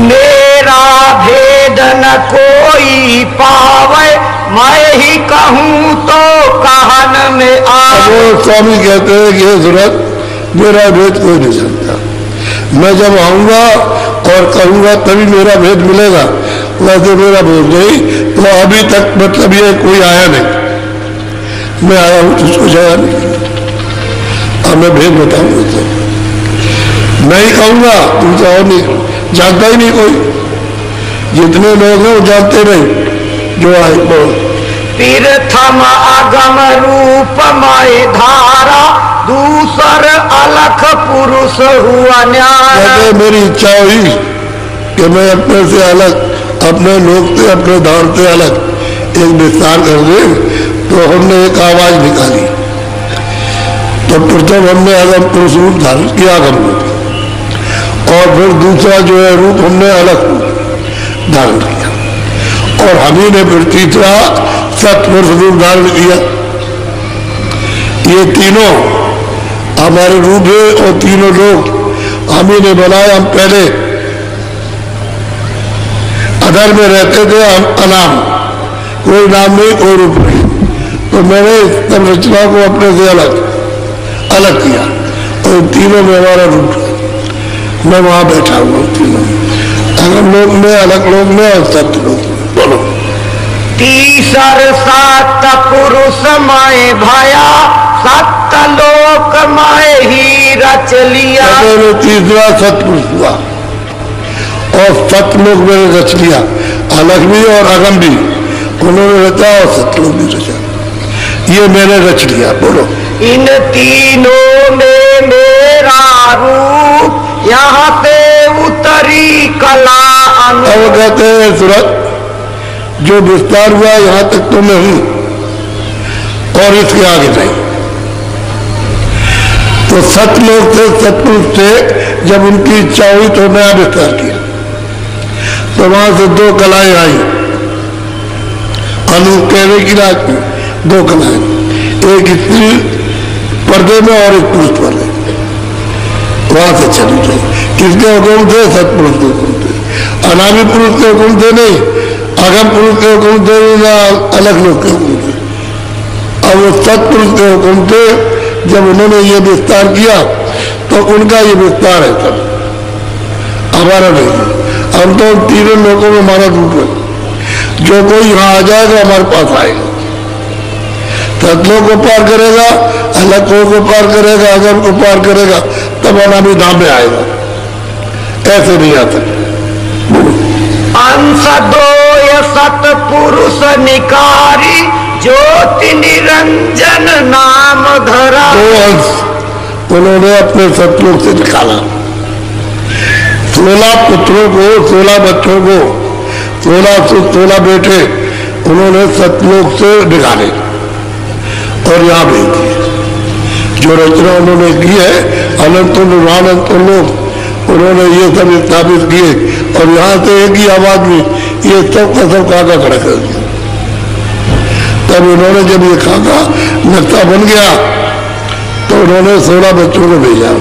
मेरा भेद न कोई पावे, मैं ही कहूँ तो कहन में आवे। वो स्वामी कहते हैं कि हे सूरत, मेरा भेद कोई नहीं जानता, मैं जब आऊंगा और कहूंगा तभी मेरा भेद मिलेगा, वैसे मेरा भेद नहीं। तो अभी तक मतलब ये कोई आया नहीं, मैं आया हूं तुझको जाया नहीं, अब मैं भेद बताऊंगा तो मैं ही कहूंगा, तुम तो और नहीं जानता ही नहीं कोई। जितने लोग हैं वो जानते नहीं जो आए। तीर्थम अगम रूप मय धारा, दूसर अलख पुरुष हुआ न्यारा। मेरी इच्छा हुई कि मैं अपने से अलग, अपने लोग से, अपने धार से अलग एक विस्तार कर दे, तो हमने एक आवाज निकाली। तो प्रथम हमने अगम पुरुष रूप धारण किया, अगम रूप, और फिर दूसरा जो है रूप हमने अलग धारण किया, और हमी ने फिर तीसरा सत्पुरुष रूप धारण किया। ये तीनों हमारे रूप है और तीनों लोग हमी ने बनाए। हम पहले अधर में रहते थे, हम अनाम, कोई नाम नहीं, कोई रूप नहीं, तो मैंने संरचना को अपने से अलग किया, और तीनों में हमारा रूप है। मैं वहां बैठा हुआ तीनों, अगम लोग में, अलग लोग में और सत्य लोग में। बोलो। तीसर सात पुरुष मय भया, सत्य लोक मय ही रच लिया। तीसरा सतपुरुष हुआ और सतलोक मैंने रच लिया, अलग भी और अगम भी उन्होंने रचा और सतलोक भी रचा, ये मैंने रच लिया। बोलो। इन तीनों में मेरा रूप, यहाँ पे उतरी कला अनु। अब कहते हैं सूरत, जो विस्तार हुआ यहाँ तक तो मैं हूं और इसके आगे नहीं। तो सतलोक से, सतपुरुष से जब उनकी इच्छा हुई तो नया विस्तार किया, तो वहां से दो कलाएं आई, अनु कहने की रात में दो कलाएं, एक स्त्री पर्दे में और एक पुरुष पर्दे, वहां से चली गई। किसके हुक्म थे? सतपुरुष के हुक्म थे, अनामी पुरुष के हुक्म थे नहीं, अगम पुरुष के हुक्म थे ना अलग लोग के हुक्म थे। अब वो सतपुरुष के हुक्म थे, जब उन्होंने ये विस्तार किया तो उनका ये विस्तार है, तब हमारा नहीं। हम तो तीनों लोगों में हमारा रूप है, जो कोई यहाँ आ जाएगा हमारे पास आएगा, सतलों को पार करेगा, अलग को पार करेगा, अगम को पार करेगा, तब अनामी धाम में आएगा, ऐसे नहीं आ सकते। अंश दोय सतपुरुष निकारी, ज्योति निरंजन नाम धरा। दो अंश उन्होंने अपने सतलोक से निकाला, 16 पुत्रों को, 16 बच्चों को, 16 बेटे उन्होंने सतलोक से निकाले और यहाँ भेज दिए। जो रचना उन्होंने की है, अनंत निर्वाणंत लोग, उन्होंने ये सब स्थापित किए, और यहाँ से एक ही आवाज में ये सब का सब काका खड़ा कर दिया। तब उन्होंने जब ये काका नक्शा बन गया तो उन्होंने 16 बच्चों को भेजा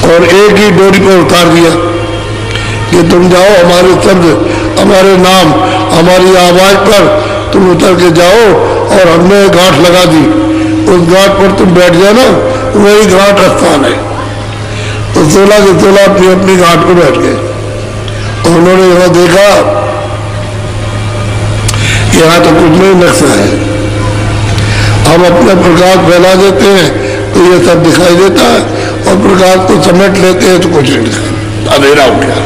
और एक ही डोरी पर उतार दिया कि तुम जाओ, हमारे शब्द, हमारे नाम, हमारी आवाज पर तुम उतर के जाओ, और हमने गांठ लगा दी, उस गांठ पर तुम बैठ जाना, वही घाट स्थान है। तो 16 के 16 अपनी अपनी घाट पर बैठ गए, और उन्होंने यहाँ देखा कि यहाँ तो कुछ नहीं नक्शा है, हम अपने प्रकाश फैला देते हैं तो ये सब दिखाई देता है, और प्रकाश को समेट लेते हैं तो कुछ नहीं दिखाई, अंधेरा हो गया।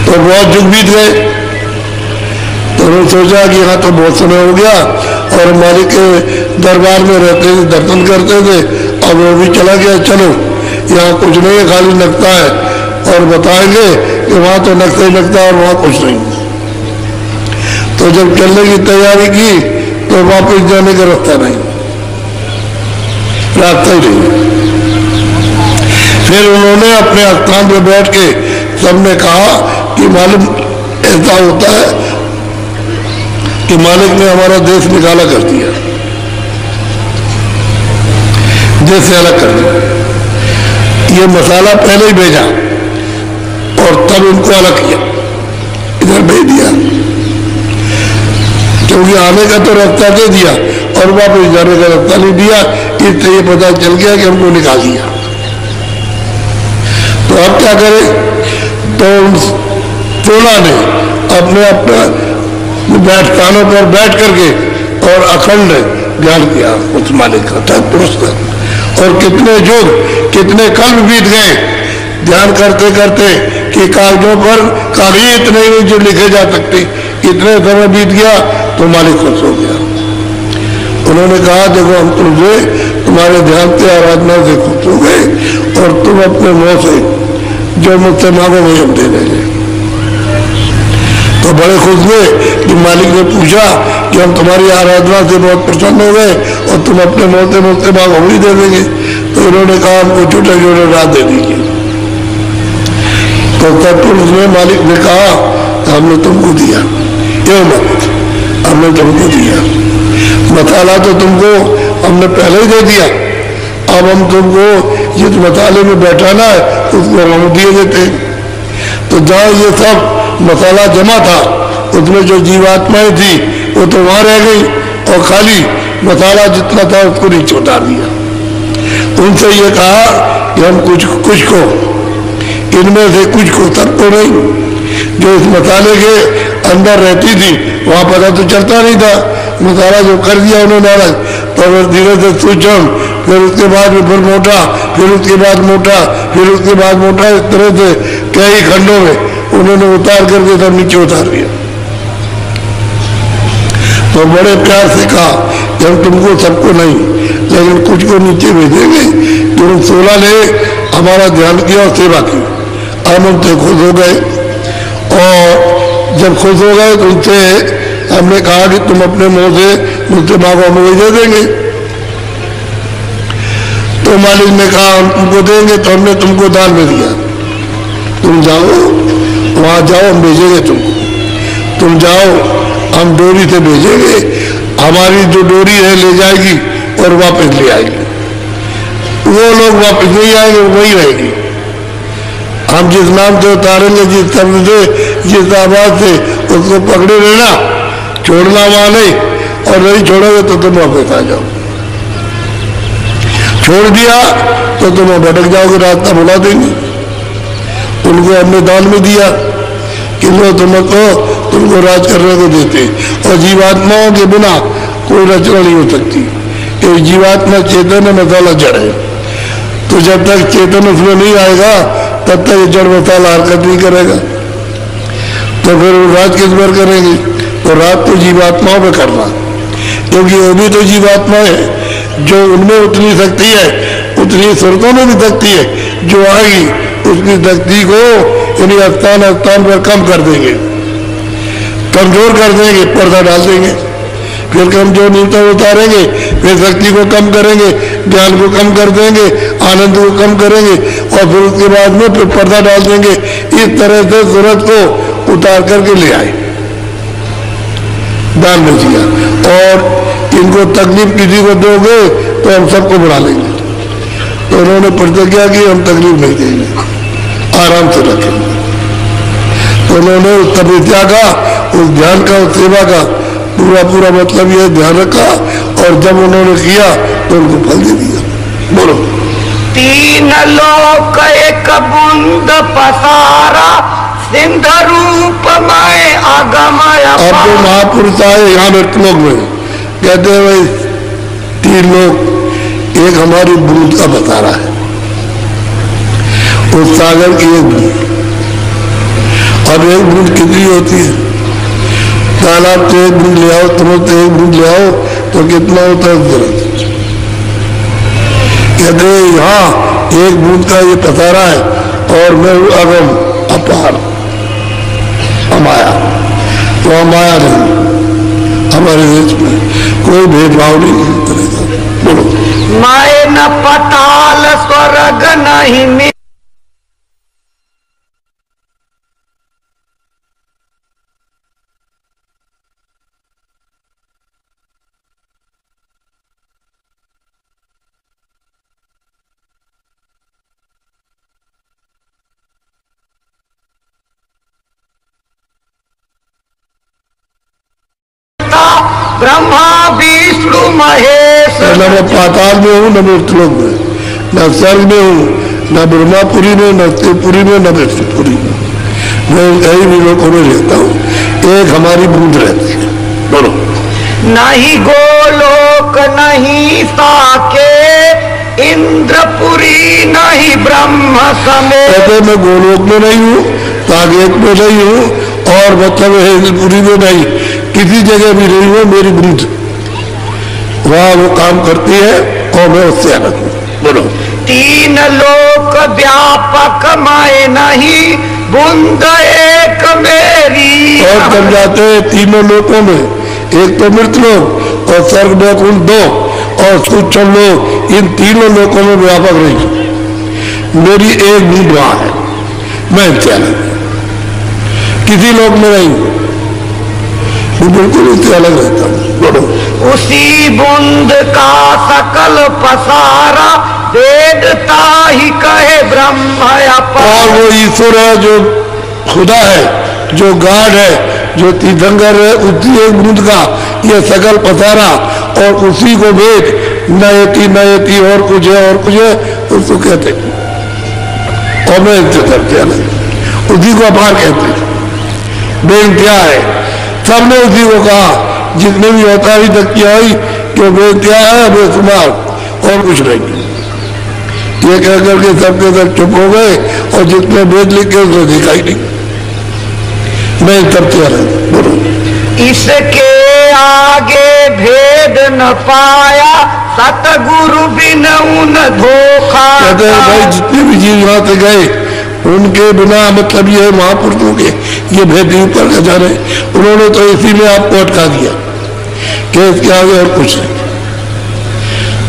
तो बहुत युग बीत गए, तो उन्होंने सोचा कि यहाँ तो बहुत समय हो गया, और मालिक के दरबार में रहते थे, दर्शन करते थे, अब वो भी चला गया। चलो यहाँ कुछ नहीं है, खाली नकता है, और बताएंगे कि वहाँ तो नक्शा ही नकता और वहाँ कुछ नहीं। तो जब चलने की तैयारी की तो वापस जाने का रास्ता नहीं, रास्ता ही नहीं। फिर उन्होंने अपने स्थान पर बैठ के सबने कहा कि मालूम ऐसा होता है कि मालिक ने हमारा देश निकाला कर दिया, देश से अलग कर दिया। ये मसाला पहले ही भेजा और तब इनको अलग किया, इधर भेज दिया, क्योंकि आने का तो रास्ता दे दिया और वापस जाने का रास्ता नहीं दिया। इससे ये पता चल गया कि हमको निकाल दिया। तो अब क्या करें? तो 16 ने अपने अपने स्थानों पर बैठ करके और अखंड ज्ञान किया उस मालिक का तत्पुरुष का। और कितने युग कितने कल्प बीत गए ध्यान करते करते कि कागजों पर कागज इतने ही जो लिखे जा सकते, इतने समय बीत गया तो मालिक खुश हो गया। उन्होंने कहा देखो हम तुमसे तुम्हारे ध्यान से आराधना से खुश हो गए, और तुम अपने मुंह से जो मुझसे मांगो वही हम दे देंगे। तो बड़े खुश हुए कि मालिक ने पूछा कि हम तुम्हारी आराधना से बहुत प्रसन्न हो गए और तुम अपने मुझसे मांगो वही दे देंगे। तो इन्होंने कहा हमको छोटे छोटे रात दे दीजिए। तो तत्पुरुष ने मालिक ने कहा हमने तुमको दिया, क्यों मत, हमने तुमको दिया मसाला तो तुमको हमने पहले ही दे दिया, अब हम तुमको जिस मसाले में बैठाना है उसको हम दिए देते। तो जहाँ ये सब मसाला जमा था उसमें जो जीवात्माएं थी वो तो वहां रह गई, और खाली मसाला जितना था उसको नीचे उतार दिया। उनसे ये कहा कि हम कुछ को इनमें से कुछ को, सबको नहीं, जो इस मसाले के अंदर रहती थी वहां पता तो चलता नहीं था। मसाला जो कर दिया उन्होंने अलग, तो धीरे से सूक्ष्म, फिर उसके बाद में फिर मोटा, फिर उसके बाद मोटा, फिर उसके बाद मोटा, इस तरह से कई खंडों में उन्होंने उतार करके सब नीचे उतार दिया। तो बड़े प्यार से कहा कि हम तुमको सबको नहीं लेकिन कुछ को नीचे भेजेंगे। तुम 16 ने हमारा ध्यान किया और सेवा की, हम उनसे खुश हो गए, और जब खुश हो गए तो उनसे हमने कहा कि तुम अपने मुंह से मुझसे मांगो हम वही दे देंगे। तो मालिक ने कहा हम तुमको देंगे, तो हमने तुमको दान में दिया, तुम जाओ वहां जाओ, हम भेजेंगे तुमको, तुम जाओ हम डोरी से भेजेंगे, हमारी जो डोरी है ले जाएगी और वापस ले आएगी। वो लोग वापस नहीं आएंगे, वही रहेगी। हम जिस नाम से उतारेंगे, जिस शब्द से, जिस आवाज से, उसको पकड़े रहना, छोड़ना वहां नहीं, और नहीं छोड़ोगे तो तुम वापस आ जाओ। छोड़ दिया तो तुम भटक जाओगे, रास्ता भुला देंगे। उनको हमने दान में दिया कि लो तुमको राज करने को देते, और जीवात्माओं के बिना कोई रचना नहीं हो सकती, क्योंकि जीवात्मा चेतन है, मसाला जड़ है। तो जब तक चेतन उसमें नहीं आएगा तब तक जड़ मसाला हरकत नहीं करेगा। तो फिर वो राज किस पर करेंगे? तो राज तो जीवात्माओं पे करना, क्योंकि वो भी तो जीवात्मा है, जो उनमें उतनी शक्ति है उतनी सुरतों में भी शक्ति है, जो आएगी उसकी शक्ति को यानी स्थान पर कम कर देंगे, कमजोर कर देंगे, पर्दा डाल देंगे। फिर कमजोर न्यूनतम उतारेंगे, फिर शक्ति को कम करेंगे, ज्ञान को कम कर देंगे, आनंद को कम करेंगे, और फिर उसके बाद में फिर पर्दा डाल देंगे। इस तरह से सूरज को उतार करके ले आए, दान में दिया। और इनको तकलीफ किसी को दोगे तो हम सबको बुला लेंगे। तो उन्होंने प्रतिज्ञा की हम तकलीफ नहीं देंगे, आराम से रखेंगे। तो उन्होंने उस तपस्या का, उस ध्यान का, उस सेवा का पूरा मतलब यह ध्यान रखा, और जब उन्होंने किया तो उनको फल दे दिया। बोलो। 3 लोक एक बूंद पसारा, सिंध रूप में आगमय। अब जो महापुरुष आए यहाँ श्लोक में कहते हैं भाई तीन लोग, एक हमारी बूंद का बता रहा है, उस सागर की एक बूंद। अब एक बूंद कितनी होती है? तालाब से एक बूंद ले आओ, तुरंत एक बूंद ले आओ तो कितना होता है तुरंत? कहते यहाँ एक बूंद का ये पसारा है और मैं हूं अगम अपार अमाया। तो अमाया नहीं, हमारे देश में कोई भेदभाव नहीं करेगा। बोलो, मैं न पताल स्वर्ग नहीं मिल। ब्रह्मा विष्णु महेश। न मैं पाताल में हूँ, न मृतलोक में, न स्वर्ग में हूँ, न ब्रह्मापुरी में, न शिवपुरी में, न विष्णुपुरी में। मैं कई भी लोगों में रहता हूँ, एक हमारी बूंद रहती है। बोलो, नहीं गोलोक नहीं साके, इंद्रपुरी नहीं ब्रह्म समेत। कहते मैं गोलोक में नहीं हूँ, साकेत में नहीं हूँ, और मतलब इंद्रपुरी में नहीं, किसी जगह भी नहीं हूँ। मेरी बूंद वहां वो काम करती है और मैं उससे अलग हूँ। बोलो, तीन लोक व्यापक मैं नहीं, बूंद एक मेरी। और जब जाते हैं तीनों लोकों में, एक तो मृत लोक और स्वर्ग में कुल दो और सूक्ष्म लोक, इन तीनों लोकों में व्यापक नहीं। मेरी एक बूंद वहां है, मैं इससे अलग किसी लोक में नहीं, मैं बिल्कुल इससे अलग रहता हूँ। बोलो, उसी बूंद का सकल पसारा, वेदता ही कहे ब्रह्म अपार। और वो ईश्वर है जो खुदा है, जो गाड है, जो तीर्थंकर है, उसी एक बूंद का ये सकल पसारा, और उसी को वेद नयति और कुछ है और कुछ है उसको कहते। और मैं इससे सबसे अलग, उसी को अपार कहते। वेद क्या है? सबने उसी को कहा, जितने भी होता अभी तक किया है कि वेद क्या है, बेशुमार और कुछ नहीं। ये कह करके सबके सब चुप हो गए और जितने वेद लिखे उसको देखा ही नहीं। मैं सबसे अलग। बोलो, इसके आगे भेद न पाया, सतगुरु बिन उन धोखा। कहते हैं भाई जितने भी जीव यहाँ से गए उनके बिना, मतलब ये महापुरुषों के ये भेद ऊपर का जाने, उन्होंने तो इसी में आपको अटका दिया कि इसके आगे और कुछ नहीं।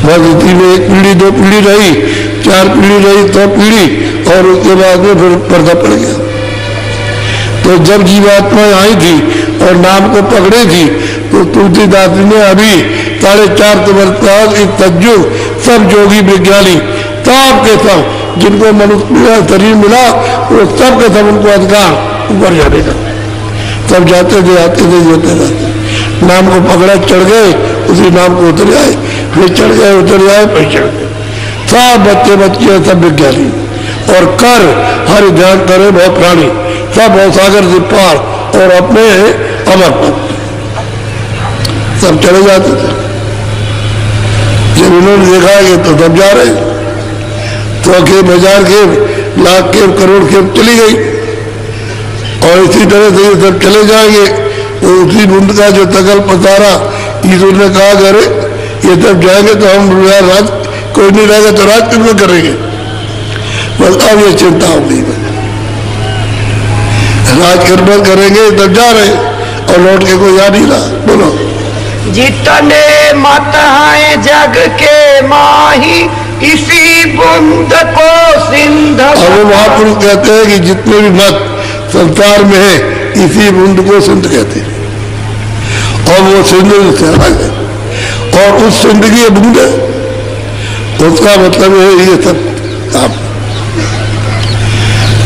बस इसी में एक पीढ़ी, दो पीढ़ी रही, चार पीढ़ी रही, तो पीढ़ी, और उसके बाद में फिर पर्दा पड़ गया। तो जब जीवात्मा आई थी और नाम को पकड़े थी, तो तुलसीदास जी ने अभी 450 वर्ष बाद इस तज्जुग सब योगी विज्ञानी सब के सब जिनको मनुष्य शरीर मिला, वो सब के सब उनको अधिकार ऊपर जाने का। सब जाते थे, आते थे, जाते थे, नाम को पकड़ा, चढ़ गए, उसी नाम को उतर आए, फिर चढ़ गए, उतर आए, फिर चढ़ गए। सब बच्चे बच्चे सब विज्ञानी, और कर हर ध्यान करे बहुत प्राणी, सब सागर से पार, और अपने अमर पद सब चले जाते थे। जब इन्होंने देखा कि तो सब जा रहे, तो के बाजार के लाख के करोड़ के चली गई, और इसी तरह से ये सब चले जाएंगे। तो उसी बूंद का जो तकल पसारा, ईश्वर ने कहा करे ये सब जाएंगे तो हम राज कोई नहीं रहेगा, तो राज कितना करेंगे? बस अब ये चिंता हो गई, राज कर्म करेंगे तब जा रहे, और लौट के कोई आ नहीं रहा। बोलो, जितने मत हैं जग के माही, इसी बूंद को सिंध। और वो महापुरुष कहते हैं कि जितने भी मत संसार में है, इसी बूंद को सिंध कहते हैं, और वो सिंध से अलग है, और उस सिंध की बूंद है, उसका मतलब है ये सब आप।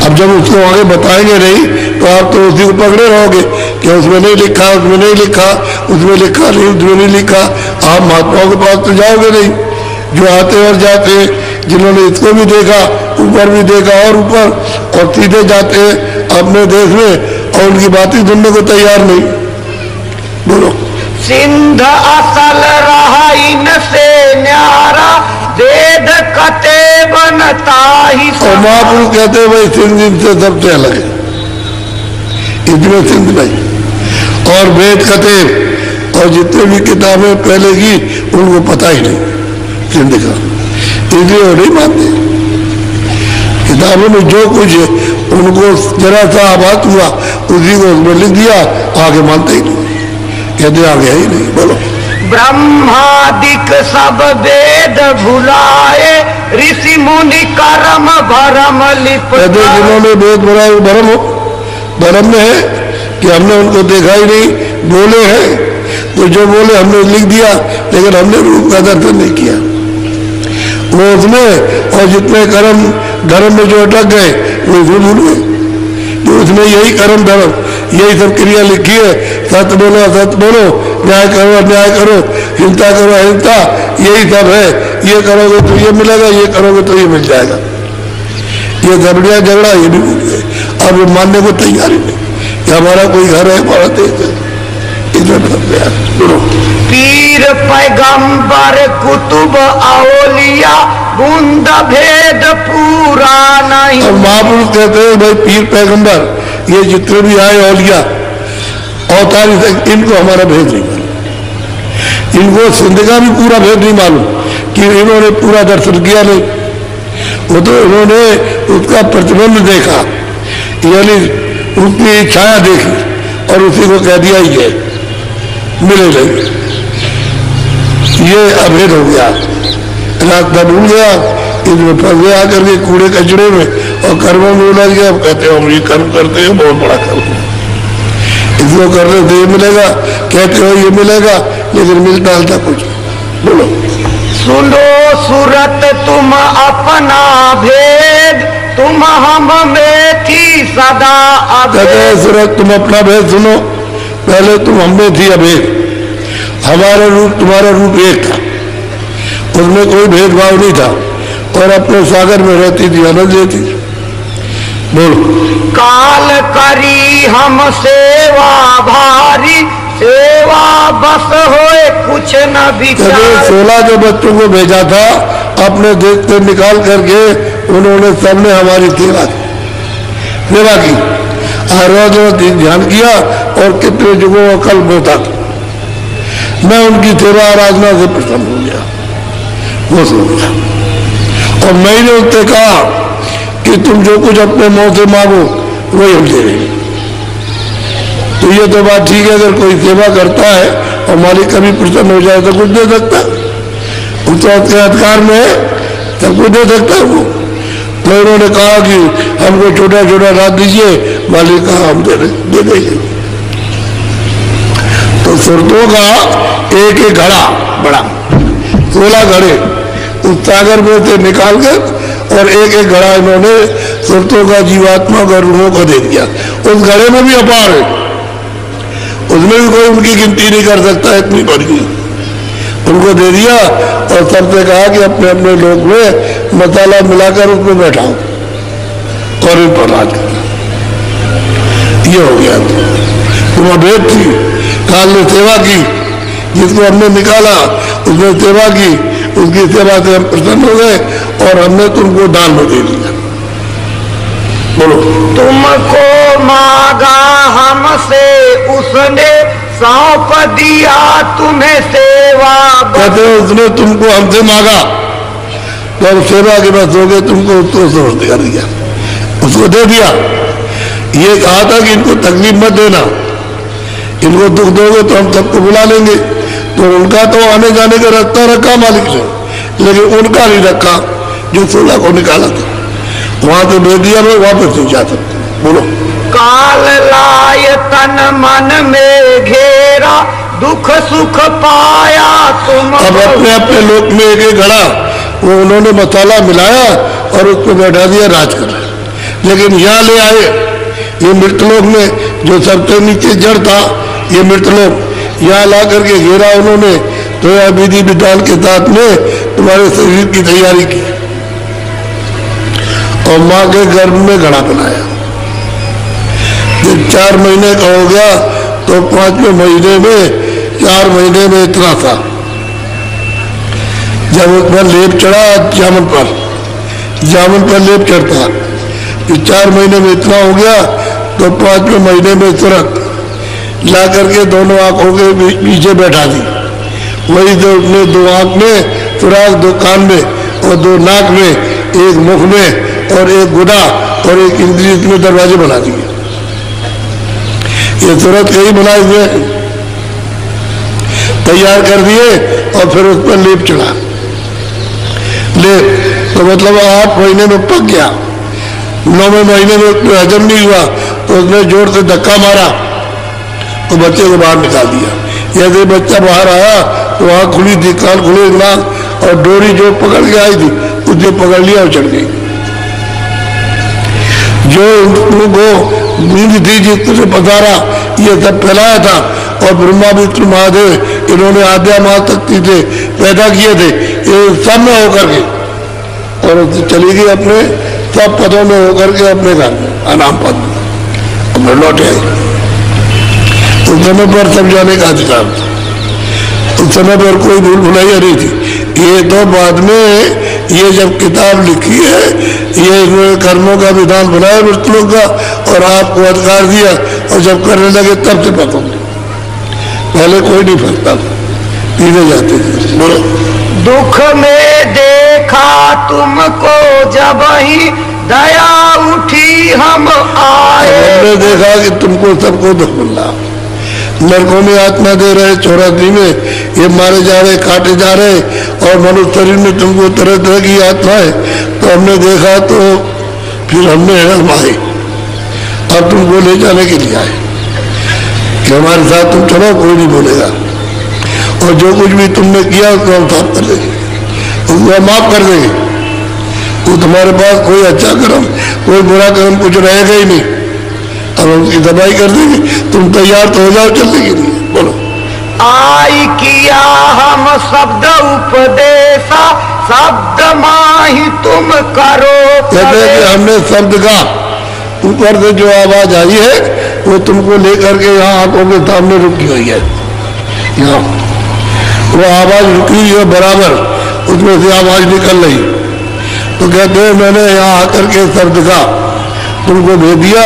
अब जब उसको आगे बताएंगे नहीं, तो आप तो उसी को पकड़े रहोगे कि उसमें नहीं लिखा, उसमें नहीं लिखा, उसमें लिखा नहीं, उसमें नहीं लिखा। आप महात्माओं के पास तो जाओगे नहीं, जो आते और जाते हैं, जिन्होंने इसको भी देखा, ऊपर भी देखा और ऊपर, और सीधे जाते हैं अपने देश में, और उनकी बातें सुनने को तैयार नहीं। बोलो, सिंध असल रहा इनसे न्यारा, वेद कते बनता ही। और महापुरुष कहते हैं भाई सिंध इनसे सबसे अलग है, इसमें सिंध नहीं। और वेद कते और जितने भी किताबें पहले की उनको पता ही नहीं सिंध का, इसलिए वो नहीं मानते। किताबों में जो कुछ है उनको जरा सा आबाद हुआ उसी को उसमें लिख दिया, आगे मानते ही नहीं, कहते आगे ही नहीं। बोलो ब्रह्मादिक सब वेद भुलाए, ऋषि मुनि कर्म भरम लिपटाए। जिन्होंने वेद बनाए वो भरम में है कि हमने उनको देखा ही नहीं, बोले हैं तो जो बोले हमने लिख दिया, लेकिन हमने रूप का दर्शन नहीं किया वो उसमें। और जितने कर्म धर्म में जो अटक गए वो इसमें भूल गए, तो उसमें यही कर्म धर्म यही सब क्रिया लिखी है, सत्य बोलो असत्य बोलो, न्याय करो अन्याय करो, हिंसा करो अहिंसा, यही सब है। ये करोगे तो ये मिलेगा, ये करोगे तो ये मिल जाएगा। ये गड़बड़िया झगड़ा ये भी भूल गए, अब ये मानने को तैयार ही नहीं कि हमारा कोई घर है, हमारा देश है। पीर पैगंबर कुतुब औलिया, बूंद भेद पूरा नहीं। और महापुरुष कहते हैं भाई पीर पैगंबर ये जितने भी आए औलिया अवतार, इनको हमारा भेद नहीं मालूम, इनको सिंध का भी पूरा भेद नहीं मालूम कि इन्होंने पूरा दर्शन किया नहीं। वो तो इन्होंने उसका प्रतिबंध देखा, यानी उसकी छाया देखी और उसी को कह दिया ही है मिले नहीं। ये अभेद हो गया, रास्ता भूल गया, इसमें फंस गया करके कूड़े कचड़े में और कर्मों में उलझ गया। कहते हो हम ये कर्म करते हैं, बहुत बड़ा कर्म है, इसको करने से ये मिलेगा, कहते हो ये मिलेगा, लेकिन मिलता हलता कुछ। बोलो सुनो सूरत तुम अपना भेद, तुम हम में थी सदा अभेद। सूरत तुम अपना भेद सुनो, पहले तुम हम में थी अभेद, हमारा रूप तुम्हारा रूप एक था, उसमें कोई भेदभाव नहीं था, और अपने सागर में रहती थी, आनंद लेती थी। बोलो काल करी हम सेवा भारी, सेवा बस होए कुछ न विचार। 16 जो बच्चों को भेजा था अपने देश से निकाल करके, उन्होंने सबने हमारी सेवा की, रोज ध्यान किया और कितने जुगों का कल बोता था। मैं उनकी सेवा आराधना से प्रसन्न हो गया, वो सोचा। और मैंने उनसे कहा कि तुम जो कुछ अपने मुंह से मांगो वही हम दे रहे। तो ये तो बात ठीक है, अगर कोई सेवा करता है और मालिक कभी प्रसन्न हो जाए तो कुछ दे सकता है, उसके अधिकार में है, सब कुछ दे सकता है वो। तो उन्होंने कहा कि हमको छोटा छोटा रात दीजिए, मालिक कहा हम दे देंगे। तो सुरतों का एक एक घड़ा बड़ा 16 घड़े उस सागर में से निकाल कर, और एक एक घड़ा इन्होंने सुरतों का जीवात्मा और रूहों को दे दिया। उस घड़े में भी अपार है, उसमें भी कोई उनकी गिनती नहीं कर सकता, इतनी बड़ी उनको दे दिया। और सबसे कहा कि अपने अपने लोग में मसाला मिलाकर उसमें बैठाओ और इन पर राज करना। ये हो गया, तुम अभेद थी, काल ने सेवा की, जिसको हमने निकाला उसने सेवा की, उसकी सेवा से हम प्रसन्न हो गए और हमने तुमको दान में दे दिया। बोलो तुमको मांगा हमसे उसने सौंप दिया तुम्हें सेवा। कहते हैं उसने तुमको हमसे मांगा तो अब सेवा के बस हो गए, तुमको उसको समझ कर दिया, उसको दे दिया। ये कहा था कि इनको तकलीफ मत देना, इनको दुख दोगे तो हम सबको बुला लेंगे। तो उनका तो आने जाने का रास्ता रखा मालिक ने, लेकिन उनका नहीं रखा जो 16 को निकाला था, वहां से भेज दिया, मैं वापस नहीं जा सकता। बोलो काल लाय तन मन में घेरा, दुख सुख पाया तुम। अब अपने अपने लोक में एक एक घड़ा वो उन्होंने मसाला मिलाया और उसको बैठा दिया राज कर। लेकिन यहाँ ले आए ये मृतलोक में जो सबसे नीचे जड़ था, ये मृतलोक यहाँ ला करके घेरा उन्होंने, तो यह विधि विधान के साथ में तुम्हारे शरीर की तैयारी की और माँ के गर्भ में घड़ा बनाया। जब 4 महीने का हो गया तो 5वें महीने में 4 महीने में इतना था। जब उस पर लेप चढ़ा जामुन पर लेप चढ़ता, फिर 4 महीने में इतना हो गया तो 5वें महीने में तुरंत ला करके दोनों आंखों के पीछे बैठा दी। वही तो उसने 2 आंख में सुराख, 2 कान में और 2 नाक में, 1 मुख में और 1 गुदा और 1 इंद्रिय में दरवाजे बना दिए। ये तुरंत कहीं बनाए हुए तैयार कर दिए और फिर उस पर लेप चढ़ा। लेप तो मतलब 8 महीने में पक गया। 9वें महीने में उसमें हजम नहीं हुआ तो उसने जोर से धक्का मारा तो बच्चे को बाहर निकाल दिया। जैसे बच्चा बाहर आया तो आँख खुली थी, कान खुले, नाक और डोरी जो पकड़ के आई थी उसने पकड़ लिया और चढ़ गई। जो उनको नींद थी जिसने पसारा ये सब फैलाया था और ब्रह्मा विष्णु महादेव इन्होंने आद्या महाशक्ति से पैदा किए थे, ये सब में होकर के और चली गई अपने सब पदों में होकर के अपने घर में अनाम पद में और लौटे आई। उस समय पर सब जाने का अधिकार था, उस समय पर कोई भूल भुलैया नहीं थी। ये तो बाद में ये जब किताब लिखी है, ये कर्मों का विधान बनाया मृत्युओं का और आपको अधिकार दिया और जब करने लगे तब से पकोगे। पहले कोई नहीं फंसता था, पीने जाते थे। बोलो। दुख में देखा तुमको जब ही दया उठी हम आए। हमने देखा कि तुमको सबको दुख मिल रहा, नरकों में आत्मा दे रहे, 84 में ये मारे जा रहे, काटे जा रहे और मनुष्य शरीर में तुमको तरह तरह की आत्मा है। तो हमने देखा तो फिर हमने हम आए और तुमको ले जाने के लिए आए कि हमारे साथ तुम चलो, कोई नहीं बोलेगा और जो कुछ भी तुमने किया उसको हम साफ कर देंगे, उसको हम माफ कर देंगे। वो तुम्हारे पास कोई अच्छा कर्म, कोई बुरा कर्म कुछ रहेगा ही नहीं, अब उसकी दबाई कर देंगे। तुम तैयार तो हो जाओ चलने के लिए। बोलो। आई किया हम शब्द उपदेशा, शब्द माही तुम करो। कहते हैं कि हमने शब्द का ऊपर से जो आवाज आई है वो तुमको लेकर के यहाँ आंखों के सामने रुकी हुई है। यहाँ वो आवाज रुकी हुई है बराबर, उसमें से आवाज निकल रही। तो कहते हैं मैंने यहाँ आकर के शब्द का तुमको भेज दिया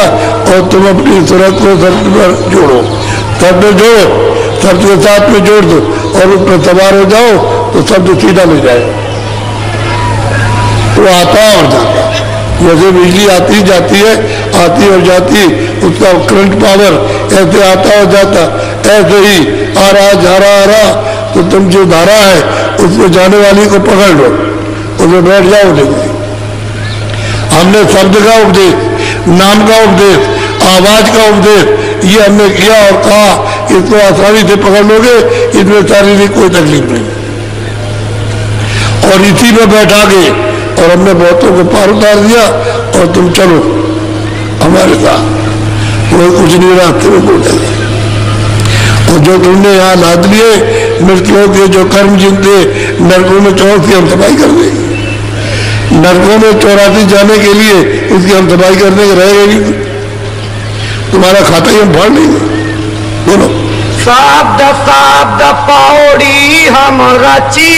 और तुम अपनी सूरत को शब्द पर जोड़ो, शब्द जोड़ो, शब्द के साथ में जोड़ दो और उस पर सवार हो जाओ तो शब्द सीधा मिल जाएगा। वो आता और जाता, जैसे बिजली आती जाती है, आती और जाती, उसका करंट पावर ऐसे आता और जाता, ऐसे ही आ रहा तो तुम जो धारा है उसको जाने वाली को पकड़ लो, उसमें बैठ जाओ। देखो हमने शब्द का उपदेश, नाम का उपदेश, आवाज का उपदेश ये हमने किया और कहा इसको आसानी से पकड़ लोगे, इसमें शारीरिक कोई तकलीफ नहीं। और इसी में बैठा गए और हमने बहुतों को पार उतार दिया और तुम चलो हमारे साथ, कोई कुछ नहीं रास्ते में बोलेगा। और जो तुमने यहाँ लाद लिए मृत्युओं के जो कर्म जिनते नरकों में 84 हम सफाई कर देंगे। नरकों में 84 जाने के लिए उसकी हम सफाई करने के रहेगा नहीं, तुम्हारा खाता ही हम फाड़ लेंगे। बोलो। शब्द शब्द पौड़ी हम रची,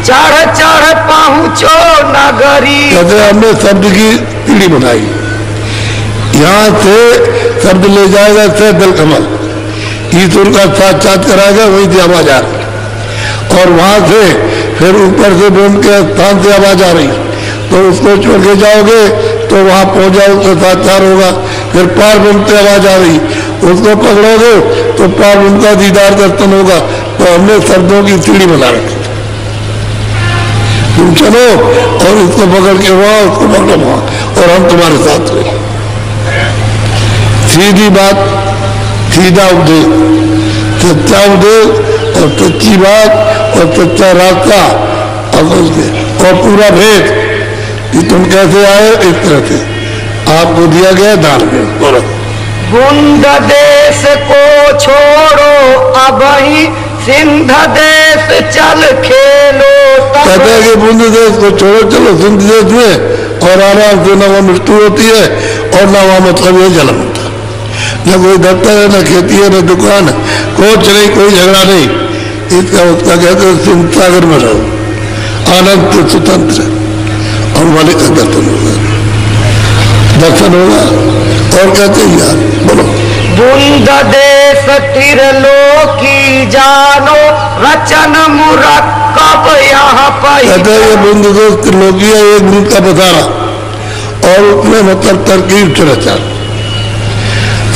चढ़ चढ़ पहुँचो नगरी। कहते हमने शब्द की पीढ़ी बनाई, यहाँ से शब्द ले जाएगा से दल कमल, ईश्वर का साक्षात कराएगा, वहीं से आवाज आ रही और वहां से फिर ऊपर से ब्रह्म के स्थान से आवाज आ रही, तो उसको छोड़ के जाओगे तो वहां पहुंच जाओ उसका साक्षात होगा। फिर पार ब्रह्म से आवाज आ रही, उसको पकड़ोगे तो पार ब्रह्म का दीदार दर्शन होगा। तो हमने शब्दों की सीढ़ी बना रखी, तुम चलो और इसको पकड़ के वहां, उसको पकड़ो वहां और हम तुम्हारे साथ रहे। सीधी बात, सीधा उपदेश, सच्चा उपदेश और सच्ची बात और सच्चा रास्ता और पूरा भेद कि तुम कैसे आए, इस तरह से आपको दिया गया दान में। बोलो। बुंद देश को छोड़ो अब ही सिंध देश चल खेलो। कहते हैं कि बुंद देश को छोड़ो, चलो सिंध देश में और आराम से न वहाँ मृत्यु होती है और न वहाँ मतलब ये जन्म होता, न कोई दफ्तर है, न खेती है, न दुकान है, कोच नहीं, कोई झगड़ा नहीं, इसका उसका कहते हैं सिंध सागर में रहो, आनंद स्वतंत्र, और मालिक का दर्शन होगा, दर्शन होगा। और कहते हैं यार बोलो, बुंद देश त्रिलोकी जानो रचन मुरक्कब यहाँ पर। कहते हैं ये बुंद देश त्रिलोकी है, एक बूंद का बसारा, और उसमें मतलब तरकीब से रचा,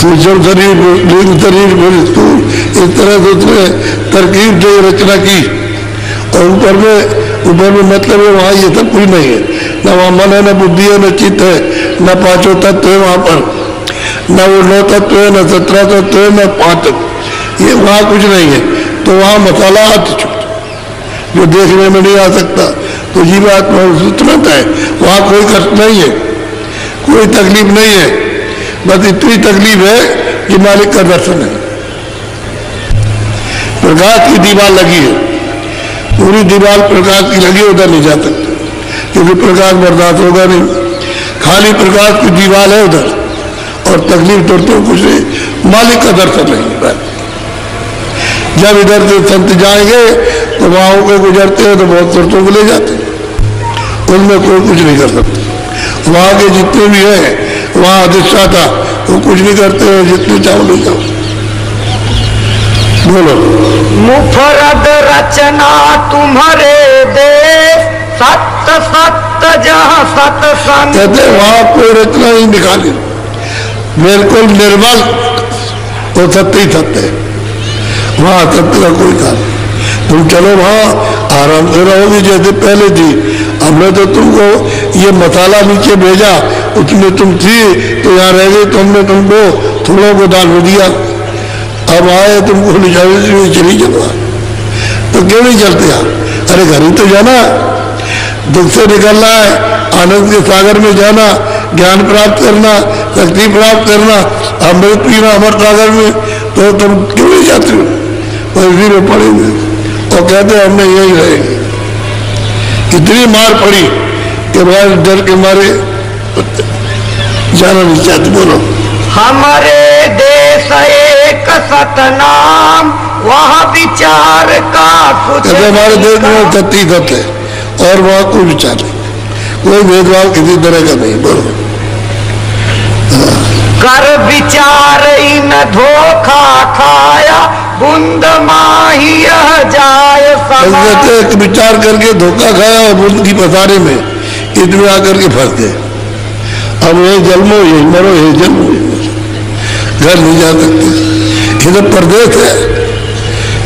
सूचन शरीर लिंग शरीर स्थूल, इस तरह से उसने तरकीब से रचना की। और ऊपर में मतलब है वहाँ ये सब कुछ नहीं है, न वहाँ मन है, न बुद्धि है, न चित्त है, न पांचों तत्व है वहाँ पर, न वो 9 तत्व है, न 17 तत्व है, न 5 तत्व, ये वहाँ कुछ नहीं है। तो वहाँ मसाला जो देखने में नहीं आ सकता, तो जीवात्मा तुरंत है, वहाँ कोई कष्ट नहीं है, कोई तकलीफ नहीं है, बस इतनी तकलीफ है कि मालिक का दर्शन है। प्रकाश की दीवार लगी है, पूरी दीवार प्रकाश की लगी, उधर नहीं जा सकते क्योंकि प्रकाश बर्दाश्त होगा नहीं, खाली प्रकाश की दीवार है उधर, और तकलीफ तो कुछ नहीं, मालिक का दर्शन नहीं है। जब इधर से संत जाएंगे तो वहां को गुजरते हैं तो बहुत तुरतों को ले जाते हैं, उनमें कोई कुछ नहीं कर सकते। वहां के जितने भी हैं वहां अधिष्ठाता वो कुछ नहीं करते हैं, जितने चाहो ले जाओ। बोलो, मुफरद रचना तुम्हारे देश, सत्य सत्य जहाँ सत्संग। कहते वहां कोई रचना नहीं निकाली, बिल्कुल निर्मल, वो सत्य ही सत्य है, वहां सत्य का कोई काम। तुम चलो वहां आराम से रहोगी जैसे पहले थी। हमने तो तुमको ये मसाला नीचे भेजा, उसमें तुम थी तो यहाँ रह गई, तो हमने तुमको थोड़ों को दान में दिया, अब आए तुमको चली जाओ, तो क्यों नहीं चलते आप? अरे घर ही तो जाना, दुख से निकलना है, आनंद के सागर में जाना, ज्ञान प्राप्त करना, शक्ति प्राप्त करना, अमृत पीना अमर सागर में, तो तुम क्यों नहीं जाते हो? और इसी में पड़ेंगे और कहते हैं हमने यही रहेंगे। इतनी मार पड़ी कि भाई डर के मारे जाना नहीं चाहते। बोलो, हमारे देश एक सतनाम, वहाँ विचार का कुछ। हमारे देश में सत्य तत्व है और वहाँ कोई विचार नहीं, कोई भेदभाव किसी तरह का नहीं। बोलो, कर विचार इन धोखा खाया, बूंद माही जाए सब। विचार करके धोखा खाया और बूंद की पसारे में इतने आकर के फंस गए। अब यही जन्मो यही मरो, यही जन्मो यही मरो, घर नहीं जा सकते। ये तो परदेश है,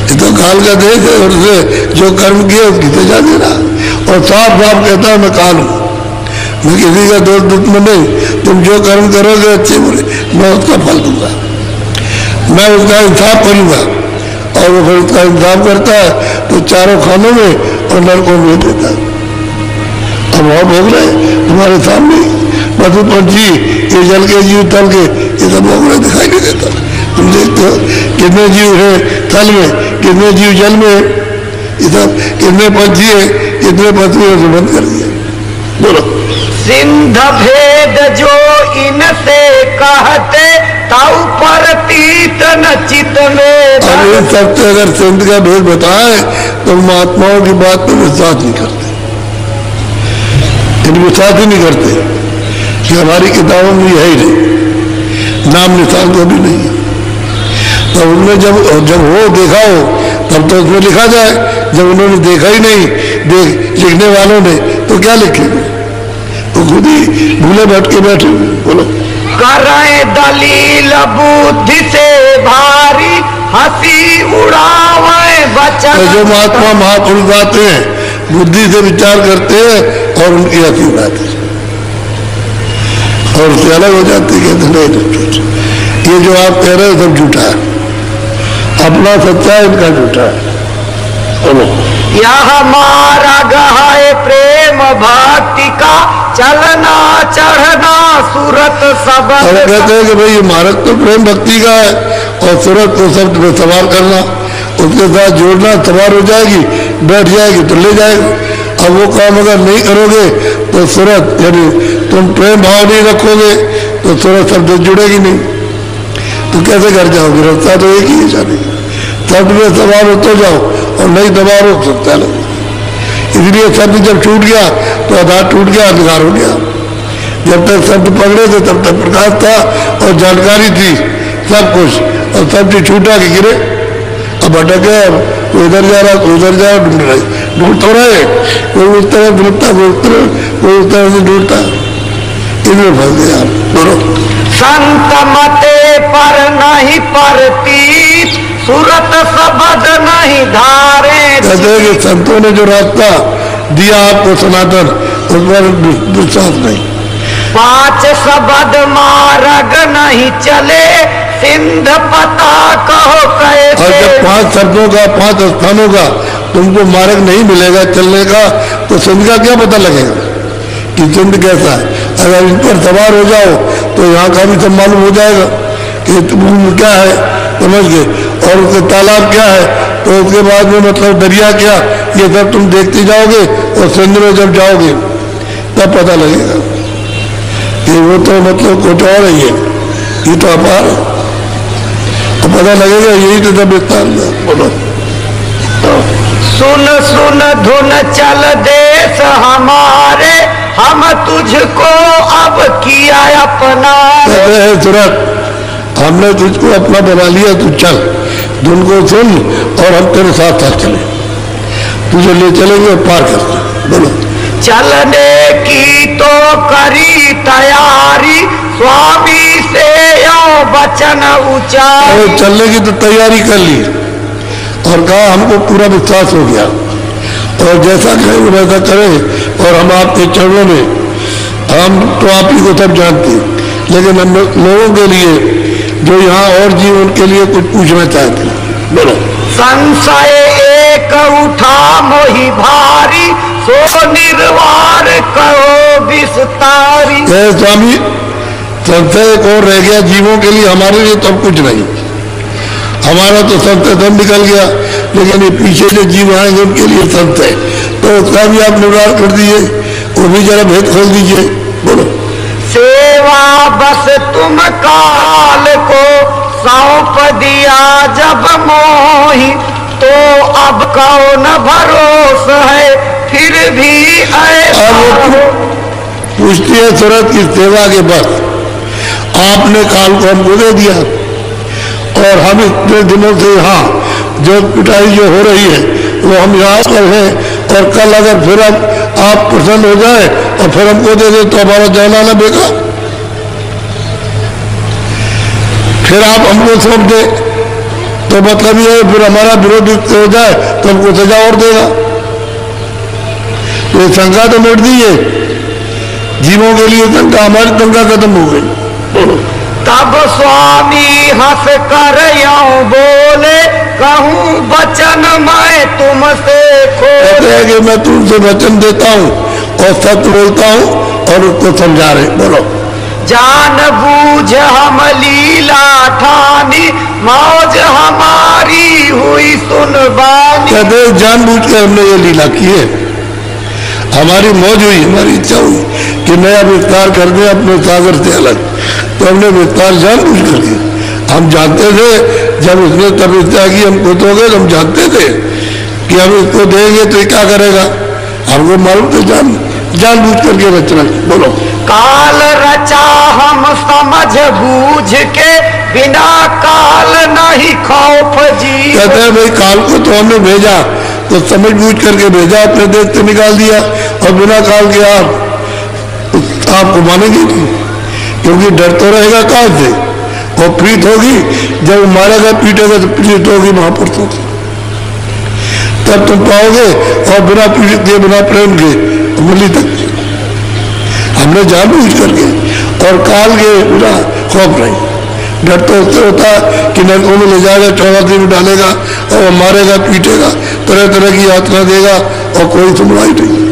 ये तो काल का देश है, और उसे जो कर्म किया उसकी सजा देना। और साफ साफ कहता है मैं काल हूँ, मैं किसी का दोस्त दुश्मन नहीं, तुम जो कर्म करोगे अच्छे बुरे मैं उसका फल दूंगा, मैं उसका इंसाफ करूंगा। और वो फिर उसका इंसाफ करता है तो चारों खानों में और नरकों में देता है। अब वहाँ भोग रहे तुम्हारे सामने, पशु पंछी, ये जल के जीव तल के, ये सब भोग रहे, दिखाई नहीं देता। तुम देखते हो कितने जीव है थल में, कितने जीव जल में, ये सब कितने पंछी है, कितने पशु है, बंद कर दिया। बोलो, सिंध भेद जो इनसे कहते, ताऊ पर तीत न चित में। अब इन सबसे अगर सिंध का भेद बताए तो महात्माओं की बात पर विश्वास नहीं करते, इन विश्वास ही नहीं करते कि हमारी किताबों में है ही नहीं, नाम निशान तो भी नहीं है। तो उन्होंने जब वो देखा हो तब तो उसमें लिखा जाए, जब उन्होंने देखा ही नहीं, लिखने वालों ने, तो क्या लिखेंगे? तो खुद ही भूले भटके बैठे। बोलो, करें दलील बुद्धि से भारी, हंसी उड़ावे बचन। तो जो महात्मा महापुरुष आते हैं बुद्धि से विचार करते हैं और उनकी हंसी उड़ाते हैं और उससे अलग हो जाते हैं, नहीं ये जो आप कह रहे हो सब झूठा है, अपना सच्चा है, इनका झूठा है। यह हमारा गहाए प्रेम भक्ति का, चलना चढ़ना सूरत सब। और कहते हैं कि भाई ये मार्ग तो प्रेम भक्ति का है और सूरत को शब्द में सवार करना, उसके साथ जोड़ना, सवार हो जाएगी, बैठ जाएगी तो ले जाएगी। अब वो काम अगर नहीं करोगे तो सूरत, यानी तुम प्रेम भाव नहीं रखोगे तो सूरत शब्द जुड़ेगी नहीं, तो कैसे घर जाओगे? रास्ता तो एक ही है जाने, शब्द में सवार होते जाओ और नहीं दबा रोक सकता है। इसलिए शब्द जब छूट गया तो आधार टूट गया, अंधकार हो गया। जब तक शब्द पकड़े थे तब तक प्रकाश था और जानकारी थी सब कुछ, और शब्द छूटा कि गिरे, अब भटक गया, कोई इधर जा रहा, कोई उधर जा रहा, ढूंढ तो रहे, कोई उस तरह ढूंढता, कोई उस तरह से ढूंढता, इसमें फंस गया। बोलो। संत मते पर नहीं परती, सूरत सबद नहीं धारे। कहते हैं कि संतों ने जो रास्ता दिया आपको सनातन, उस पर विश्वास नहीं। पांच सबद मार्ग नहीं चले, सिंध पता कहो कैसे। और जब 5 शब्दों का 5 स्थानों का तुमको मार्ग नहीं मिलेगा चलने का, तो सिंध का क्या पता लगेगा कि सिंध कैसा है। अगर इन पर सवार हो जाओ तो यहाँ का भी सब मालूम हो जाएगा कि तुम क्या है, समझ गए, और उसके तालाब क्या है, तो उसके बाद में मतलब दरिया क्या, ये सब तुम देखते जाओगे, और सिंध में जब जाओगे तब पता लगेगा कि वो तो मतलब कुछ और ही है, ये तो अपार है, तो पता लगेगा यही तो सब विस्तार में। बोलो। सुन सुन धुन चल देश हमारे, हम तुझको अब किया अपना। कहते हैं तुरंत हमने तुझको अपना बना लिया, तू चल, धुन को सुन और हम तेरे साथ साथ चले, तुझे ले चलेंगे पार करके। बोलो। चलने की तो करी तैयारी, स्वामी से यो वचन उचारी। चलने की तो तैयारी कर ली और कहा हमको पूरा विश्वास हो गया, और जैसा कहें वैसा करें, और हम आपके चरणों में, हम तो आप ही को सब जानते हैं, लेकिन हम लोगों के लिए जो यहाँ और जीव उनके लिए कुछ पूछना चाहते हैं। बोलो। संशय एक उठा मोहि भारी, सो निर्वार करो विस्तारी। स्वामी संशय एक और रह गया जीवों के लिए, हमारे लिए तो कुछ नहीं, हमारा तो संशय सब निकल गया, लेकिन ये पीछे जो जीव आएंगे उनके लिए संशय, तो उसका भी आप निवार कर दीजिए, वो भी जरा भेद खोल दीजिए। बोलो। सेवा बस तुम काल को सौंप दिया जब मोही, तो अब कौन भरोसा है फिर भी ऐसा हो। पूछती है सूरत की सेवा के बस आपने काल को हमको दे दिया, और हम इतने दिनों से यहाँ जो पिटाई जो हो रही है वो हम यहाँ पर हैं, और कल अगर फिर आप प्रसन्न हो जाए और फिर हमको दे दे तो हमारा जाना ना बेकार, फिर आप हमको सौंप दे तो मतलब ये फिर हमारा विरोध हो जाए तो हमको सजा और देगा। तो शंका तो मिट दी है, जीवों के लिए शंका, हमारी शंका खत्म हो गई। तब स्वामी हंस कर यूं बोले, कहूँ वचन मैं तुमसे कहते हैं कि मैं तुमसे वचन देता हूँ और सत्य बोलता हूँ और उसको समझा रहे। बोलो। जान बूझ हम लीला ठानी, मौज हमारी हुई सुनवानी। कहते हैं जान बूझ कर हमने ये लीला की है, हमारी मौज हुई, हमारी इच्छा हुई कि नया विस्तार कर दे अपने सागर से अलग, तो हमने विस्तार जान बूझ कर दिया। हम जानते थे जब उसने तपस्या की हमको तो गए, हम जानते थे कि हम इसको देंगे तो ये क्या करेगा, हमको मालूम थे, जान बूझ करके रचना। बोलो। काल रचा हम समझ बूझ के, बिना काल नहीं खौफ जी। कहते हैं भाई काल को तो हमने भेजा तो समझ बूझ करके भेजा, अपने देश से निकाल दिया, और बिना काल के आपको मानेंगे नहीं, क्योंकि डर तो रहेगा काल से, और प्रीत होगी जब मारेगा पीटेगा तो प्रीत होगी महापुरुषों से, तब तुम पाओगे, और बिना पीड़ित के बिना प्रेम के मुरली तक हमने जान बूझ करके, और काल के बिना खौफ नहीं। डर तो उससे होता कि नरकों में ले जाएगा, 14 दिन में डालेगा और मारेगा पीटेगा, तरह तरह की यातना देगा, और कोई सुनवाई नहीं।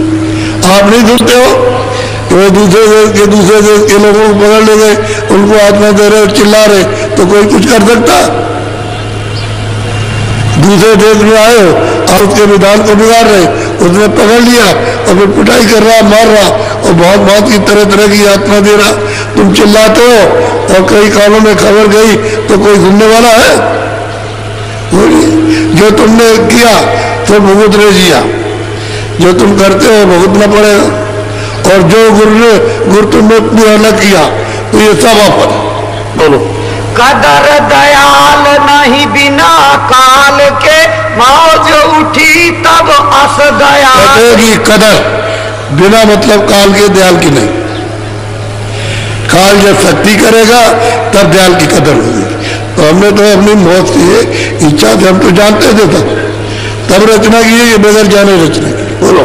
आप नहीं सुनते हो कि वो दूसरे देश के लोगों को पकड़ ले गए, उनको आत्मा दे रहे, चिल्ला रहे, तो कोई कुछ कर सकता? दूसरे देश में आए हो और उसके विधान को बिगाड़ रहे, उसने पकड़ लिया और फिर पिटाई कर रहा, मार रहा, और बहुत बहुत की तरह तरह की यातना दे रहा, तुम चिल्लाते हो, और कई कालों में खबर गई तो कोई सुनने वाला है? जो तुमने किया तो भुगत रहे जिया, जो तुम करते हो भुगतना पड़ेगा। और जो गुरु तुमने पूरा किया तो ये सब आपन। बोलो। कदर दयाल नहीं बिना काल के, मौज उठी तब अस दयाल। कदर बिना मतलब काल के दयाल की नहीं। काल जब शक्ति करेगा तब दयाल की कदर होगी। तो हमने तो अपनी मौत की इच्छा से, हम तो जानते थे तब रचना की है, बगैर जाने रचना की। बोलो।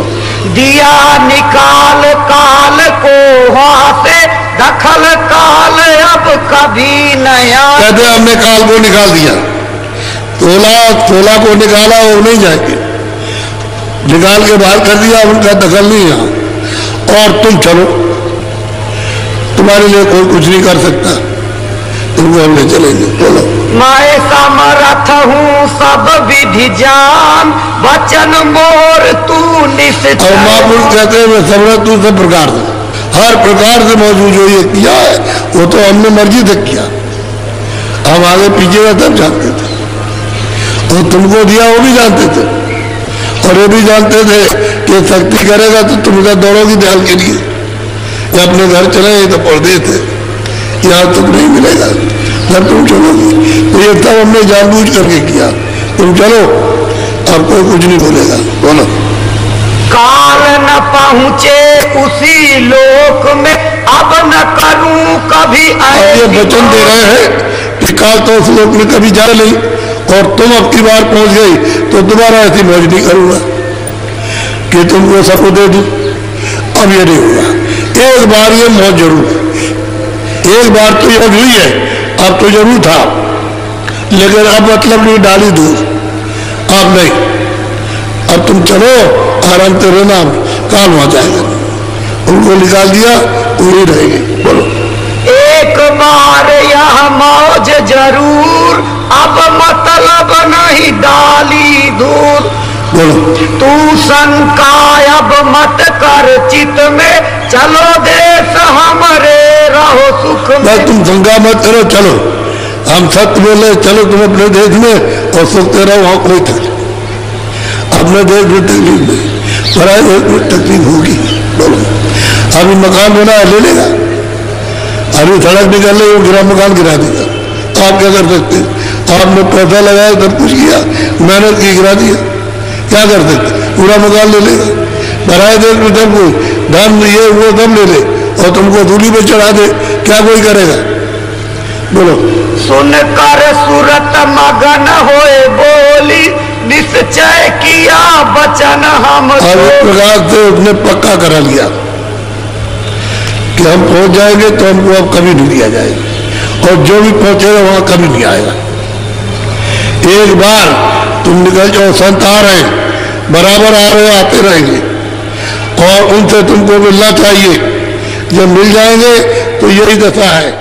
दिया निकाल काल को वहां से, दखल काल अब कभी नया। कहते हमने काल को निकाल दिया, तोला को निकाला, वो नहीं जाएंगे, निकाल के बाहर कर दिया, उनका दखल नहीं यहाँ। और तुम चलो, तुम्हारे लिए कोई कुछ नहीं कर सकता, तुमको हम ले चलेंगे। बोलो। मैं समर्थ हूँ सब विधि जान, वचन मोर तू निश्चय। और महापुरुष कहते हैं मैं समर्थ हूँ सब प्रकार से, हर प्रकार से मौजूद जो ये किया है वो तो हमने मर्जी तक किया, हम आगे पीछे का तब जानते थे। और तुमको दिया वो भी जानते थे, और ये भी जानते थे कि शक्ति करेगा तो तुम इधर दौड़ोगी दयाल के लिए, या अपने घर चले तो परदेश थे, यहाँ तुम नहीं मिलेगा जब तुम चलोगी। तो ये तब हमने जानबूझ करके किया, तुम चलो अब कोई कुछ नहीं बोलेगा। बोलो। काल न पहुँचे उसी लोक में, अब न करूं कभी। ये वचन दे रहे हैं कि काल तो उस लोक में कभी जा नहीं, और तुम अब की बार पहुंच गई तो दोबारा ऐसी मौज नहीं करूंगा कि तुमको सबको दे दूं। अब ये नहीं होगा, एक बार ये मौज जरूर, एक बार तो ये हुई है, अब तो जरूर था, लेकिन अब मतलब नहीं डाली दूर, अब नहीं। अब तुम चलो आराम से रहना, काल वहां जाएगा, उनको निकाल दिया वही रहेगी। बोलो। एक बार यह मौज जरूर, अब मतलब नहीं डाली दूर। बोलो। तू शंका अब मत कर चित में, चलो देश हमरे रहो सुख में। तुम शंका मत करो, चलो हम सत्य बोले, चलो तुम अपने देश में और सुखते रहो, वहां कोई तकलीफ, अपने देश में तकलीफ नहीं, पराए देश में तकलीफ होगी। बोलो। अभी मकान बना है, ले लेगा, अभी सड़क निकल रही, वो गिरा मकान गिरा देगा, आप क्या कर सकते? आपने पैसा लगाया, सब कुछ किया, मेहनत की, गिरा दिया, क्या कर सकते? पूरा मकान ले लेगा। पराए देश में जब कोई धन ये वो दम ले ले और तुमको दूरी पे चढ़ा दे, क्या कोई करेगा? बोलो। सुनकर सूरत मगन होए बोली, निश्चय किया वचन हम। और इस प्रकार से उसने पक्का करा लिया कि हम पहुंच जाएंगे तो हमको अब कभी नहीं दिया जाएगा, और जो भी पहुंचेगा वहां कभी नहीं आएगा। एक बार तुम निकल जाओ, संत आ रहे हैं, बराबर आ रहे, आते रहेंगे, और उनसे तुमको मिलना चाहिए। जब मिल जाएंगे तो यही दशा है।